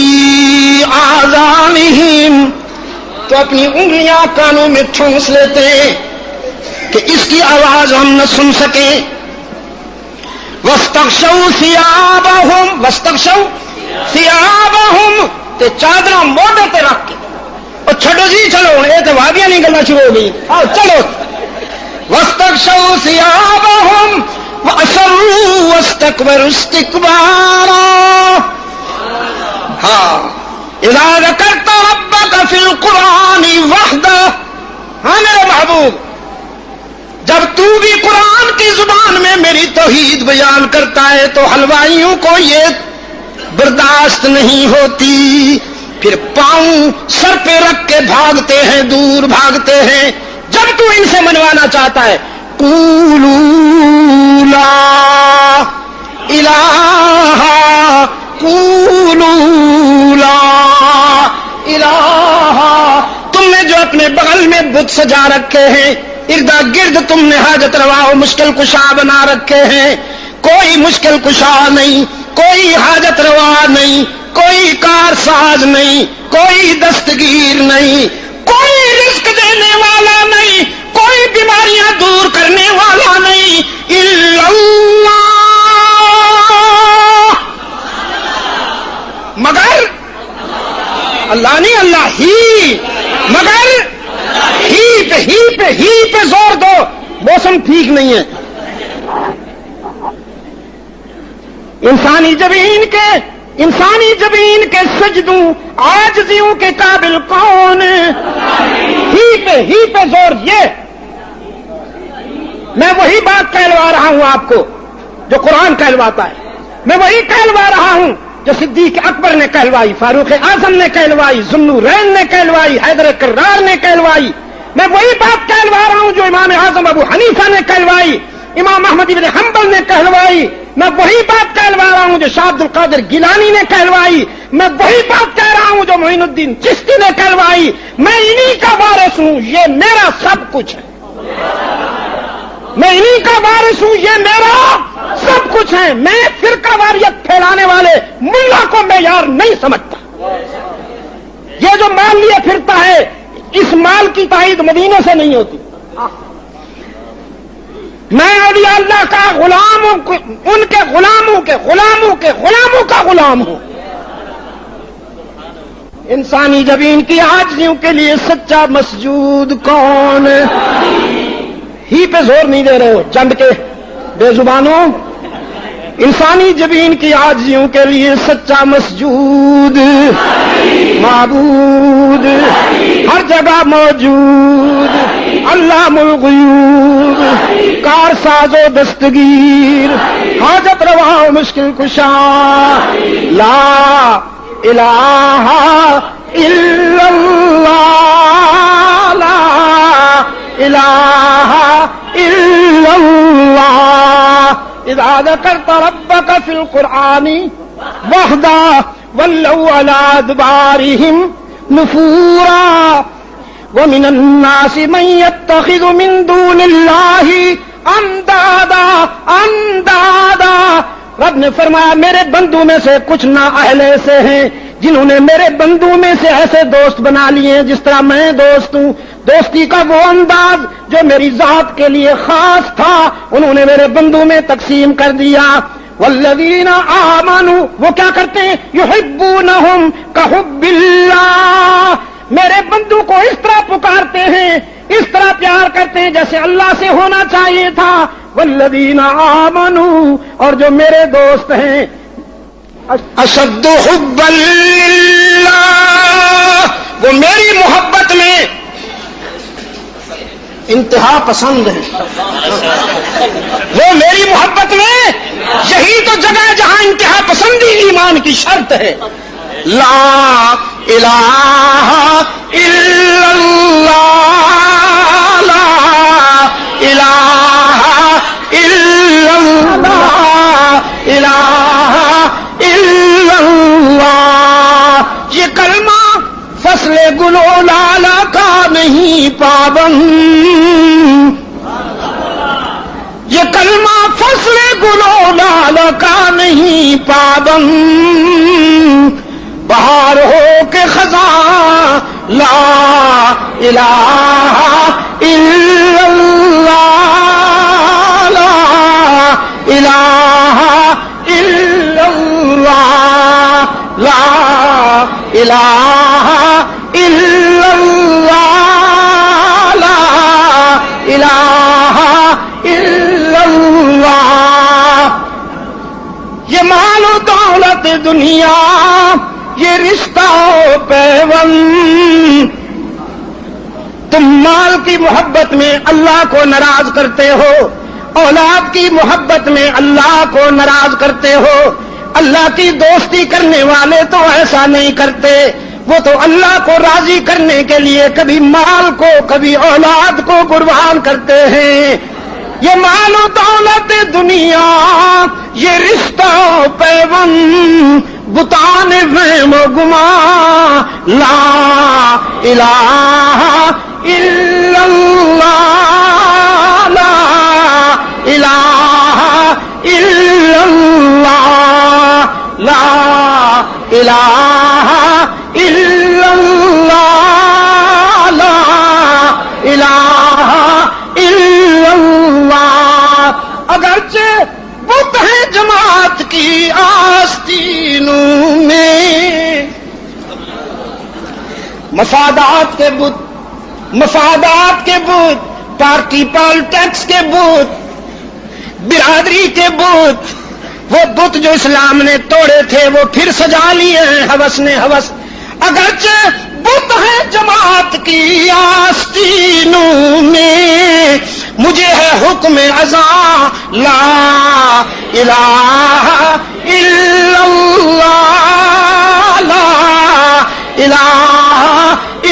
آذانہم، تو اپنی انگلیاں کانوں میں ٹھونس لیتے ہیں کہ اس کی آواز ہم نہ سن سکیں. واستغشوا ثیابہم، واستغشوا ثیابہم، تے چادراں موڈے تے رکھ کے اور چھڈو جی چلو یہ تو وادیاں نہیں گلاں شروع ہو گئی، آؤ چلو. واستغشوا ثیابہم وَأَسَرُّوا وَاسْتَكْبَرُوا اسْتِكْبَارًا. ہاں، اذا ذکرت ربک فی القرآن وحدہ، ہاں میرے محبوب جب تو بھی قرآن کی زبان میں میری توحید بیان کرتا ہے تو حلوائیوں کو یہ برداشت نہیں ہوتی، پھر پاؤں سر پہ رکھ کے بھاگتے ہیں، دور بھاگتے ہیں. جب تو ان سے منوانا چاہتا ہے قولوا لا الہ، قولوا لا الہ، تم نے جو اپنے بغل میں بت سجا رکھے ہیں، اردا گرد تم نے حاجت روا و مشکل کشا بنا رکھے ہیں، کوئی مشکل کشا نہیں، کوئی حاجت روا نہیں، کوئی کار ساز نہیں، کوئی دستگیر نہیں، کوئی رزق دینے والا نہیں، کوئی بیماریاں دور کرنے والا نہیں، الا اللہ، مگر اللہ نہیں، اللہ ہی، مگر ہی پہ زور دو، موسم ٹھیک نہیں ہے. انسانی زمین کے سجدوں عاجزیوں کے قابل کون؟ ہی پہ زور. یہ میں وہی بات کہلوا رہا ہوں آپ کو جو قرآن کہلواتا ہے، میں وہی کہلوا رہا ہوں جو صدیق اکبر نے کہلوائی، فاروق اعظم نے کہلوائی، ذوالنورین نے کہلوائی، حیدر کرار نے کہلوائی. میں وہی بات کہلوا رہا ہوں جو امام اعظم ابو حنیفہ نے کہلوائی، امام احمد بن حنبل نے کہلوائی. میں وہی بات کہلوا رہا ہوں جو شاہ عبد القادر گیلانی نے کہلوائی. میں وہی بات کہہ رہا ہوں جو معین الدین چشتی نے کہلوائی. میں انہی کا وارث ہوں، یہ میرا سب کچھ ہے. میں انہی کا وارث ہوں، یہ میرا سب کچھ ہے. میں فرقہ واریت پھیلانے والے ملا کو معیار نہیں سمجھتا. یہ جو مال لیے پھرتا ہے، اس مال کی تائید مدینے سے نہیں ہوتی. میں اولیاء اللہ کا غلام ہوں، ان کے غلاموں کے غلاموں کے غلاموں کا غلام ہوں. انسانی زمین کی عاجزیوں کے لیے سچا مسجود کون؟ ہی پہ زور نہیں دے رہے ہو چند کے بے زبانوں. انسانی زمین کی عاجزیوں کے لیے سچا مسجود، معبود ہر جگہ موجود، علام الغیوب، کار ساز و دستگیر، حاجت روا و مشکل کشا، لا الہ الا اللہ، لا الہ الا اللہ. اذا ذکرت ربک فی القرآن وحدہ ولوا على ادبارهم نفورا ومن الناس من يتخذ من دون الله اندادا. رب نے فرمایا میرے بندوں میں سے کچھ نااہل ایسے ہیں جنہوں نے میرے بندوں میں سے ایسے دوست بنا لیے ہیں جس طرح میں دوست ہوں. دوستی کا وہ انداز جو میری ذات کے لیے خاص تھا انہوں نے میرے بندوں میں تقسیم کر دیا. والذین آمنوا وہ کیا کرتے ہیں؟ یحبونہم کحب اللہ. میرے بندوں کو اس طرح پکارتے ہیں اس طرح پیار کرتے ہیں جیسے اللہ سے ہونا چاہیے تھا. والذین آمنوا اور جو میرے دوست ہیں اشد حبا للہ وہ میری محبت میں انتہا پسند ہے. وہ میری محبت میں یہی تو جگہ ہے جہاں انتہا پسندی ایمان کی شرط ہے. لا الہ الا اللہ لا الہ الا اللہ الہ الا اللہ. یہ کلمہ فصل گل و لالا کا نہیں پابند. یہ کلمہ فصل گل و لالا کا نہیں پابند. بہار ہو کے خزاں لا الہ الا اللہ لا الہ الا اللہ لا الہ الا اللہ لا الہ الا اللہ. یہ مال و دولت دنیا یہ رشتہ و پیوند. تم مال کی محبت میں اللہ کو ناراض کرتے ہو اولاد کی محبت میں اللہ کو ناراض کرتے ہو. اللہ کی دوستی کرنے والے تو ایسا نہیں کرتے. وہ تو اللہ کو راضی کرنے کے لیے کبھی مال کو کبھی اولاد کو قربان کرتے ہیں. یہ مال و دولت دنیا یہ رشتہ و پیوند بتان وہم و گمان لا الہ الا اللہ لا الہ الا اللہ لا الہ الا اللہ لا الہ الا اللہ. اگرچہ بت ہے جماعت کی آستینوں میں مفادات کے بت پارٹی پالیٹکس کے بت برادری کے بت وہ بت جو اسلام نے توڑے تھے وہ پھر سجا لیے ہیں ہوس نے ہوس. اگرچہ بت ہے جماعت کی آستینوں میں مجھے ہے حکم ازاں لا الہ الا اللہ لا الہ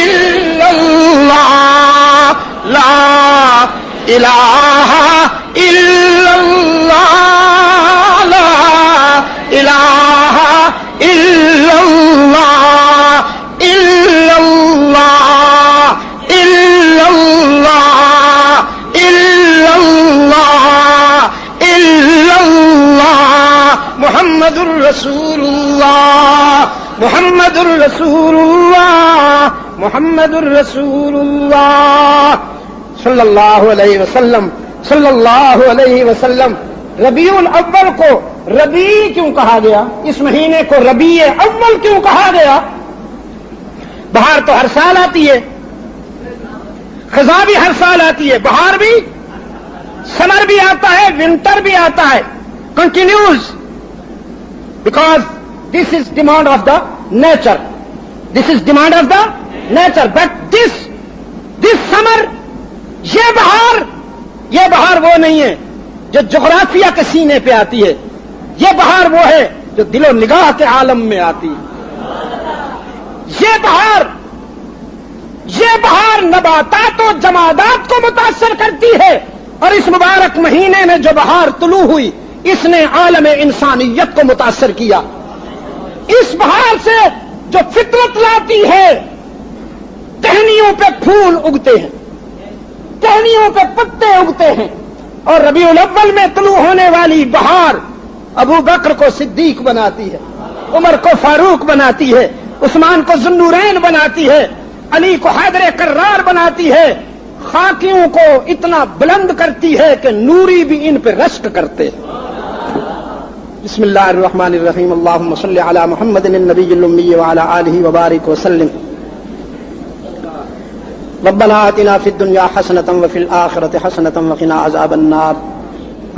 الا اللہ لا الہ الا اللہ لا الہ الا اللہ الا اللہ الا اللہ الا اللہ الا اللہ محمد الرسول اللہ محمد الرسول اللہ محمد الرسول اللہ صلی اللہ علیہ وسلم صلی اللہ علیہ وسلم. ربیع الاول کو ربیع کیوں کہا گیا؟ اس مہینے کو ربیع اول کیوں کہا گیا؟ بہار تو ہر سال آتی ہے خزاں بھی ہر سال آتی ہے بہار بھی سمر بھی آتا ہے ونٹر بھی آتا ہے continues because this is demand of the nature this is demand of the nature but this summer یہ بہار وہ نہیں ہے جو جغرافیہ کے سینے پہ آتی ہے. یہ بہار وہ ہے جو دل و نگاہ کے عالم میں آتی ہے. یہ بہار نباتات و جمادات کو متاثر کرتی ہے اور اس مبارک مہینے میں جو بہار طلوع ہوئی اس نے عالم انسانیت کو متاثر کیا. اس بہار سے جو فطرت لاتی ہے، ٹہنیوں پہ پھول اگتے ہیں، ٹہنیوں پہ پتے اگتے ہیں، اور ربیع الاول میں طلوع ہونے والی بہار ابو بکر کو صدیق بناتی ہے، عمر کو فاروق بناتی ہے، عثمان کو ذوالنورین بناتی ہے، علی کو حیدر کرار بناتی ہے، خاکیوں کو اتنا بلند کرتی ہے کہ نوری بھی ان پہ رشک کرتے ہیں۔ بسم اللہ الرحمن الرحیم، اللہم صلی علی محمد النبی الامی وعلی آلہ وبارک وسلم۔ ربنا آتنا فی الدنیا حسنۃ وفی الآخرۃ حسنۃ وقنا عذاب النار۔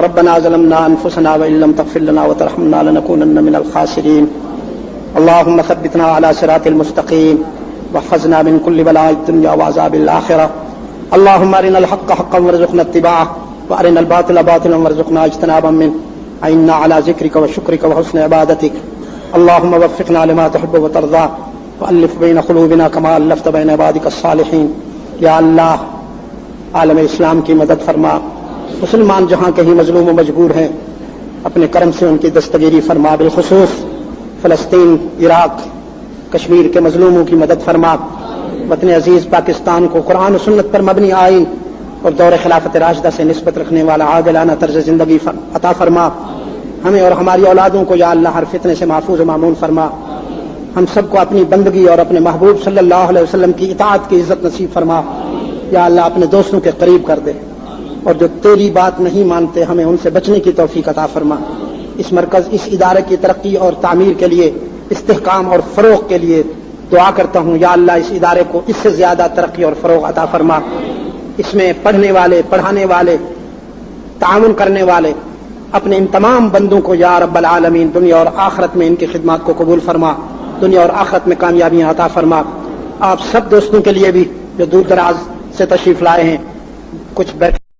ربنا ظلمنا انفسنا وان لم تغفر لنا وترحمنا لنكونن من الخاسرین۔ اللهم ثبتنا على صراط المستقيم واحفظنا من كل بلاء الدنيا وعذاب الآخرة۔ اللهم أرنا الحق حقا وارزقنا اتباعه وأرنا الباطل باطلا وارزقنا اجتنابا منه۔ أعنا على ذكرك وشكرك وحسن عبادتك۔ اللهم وفقنا لما تحب وترضى وألف بين قلوبنا كما ألفت بين عبادك الصالحين۔ یا اللہ عالم اسلام کی مدد فرما، مسلمان جہاں کہیں مظلوم و مجبور ہیں اپنے کرم سے ان کی دستگیری فرما، بالخصوص فلسطین، عراق، کشمیر کے مظلوموں کی مدد فرما، وطن عزیز پاکستان کو قرآن و سنت پر مبنی آئین اور دور خلافت راشدہ سے نسبت رکھنے والا عادلانہ طرز زندگی عطا فرما، ہمیں اور ہماری اولادوں کو یا اللہ ہر فتنے سے محفوظ و مامون فرما، ہم سب کو اپنی بندگی اور اپنے محبوب صلی اللہ علیہ وسلم کی اطاعت کی عزت نصیب فرما، یا اللہ اپنے دوستوں کے قریب کر دے، اور جو تیری بات نہیں مانتے ہمیں ان سے بچنے کی توفیق عطا فرما۔ اس مرکز، اس ادارے کی ترقی اور تعمیر کے لیے، استحکام اور فروغ کے لیے دعا کرتا ہوں، یا اللہ اس ادارے کو اس سے زیادہ ترقی اور فروغ عطا فرما۔ اس میں پڑھنے والے، پڑھانے والے، تعاون کرنے والے اپنے ان تمام بندوں کو یا رب العالمین دنیا اور آخرت میں ان کی خدمات کو قبول فرما، دنیا اور آخرت میں کامیابیاں عطا فرما۔ آپ سب دوستوں کے لیے بھی جو دور دراز سے تشریف لائے ہیں، کچھ بیٹھے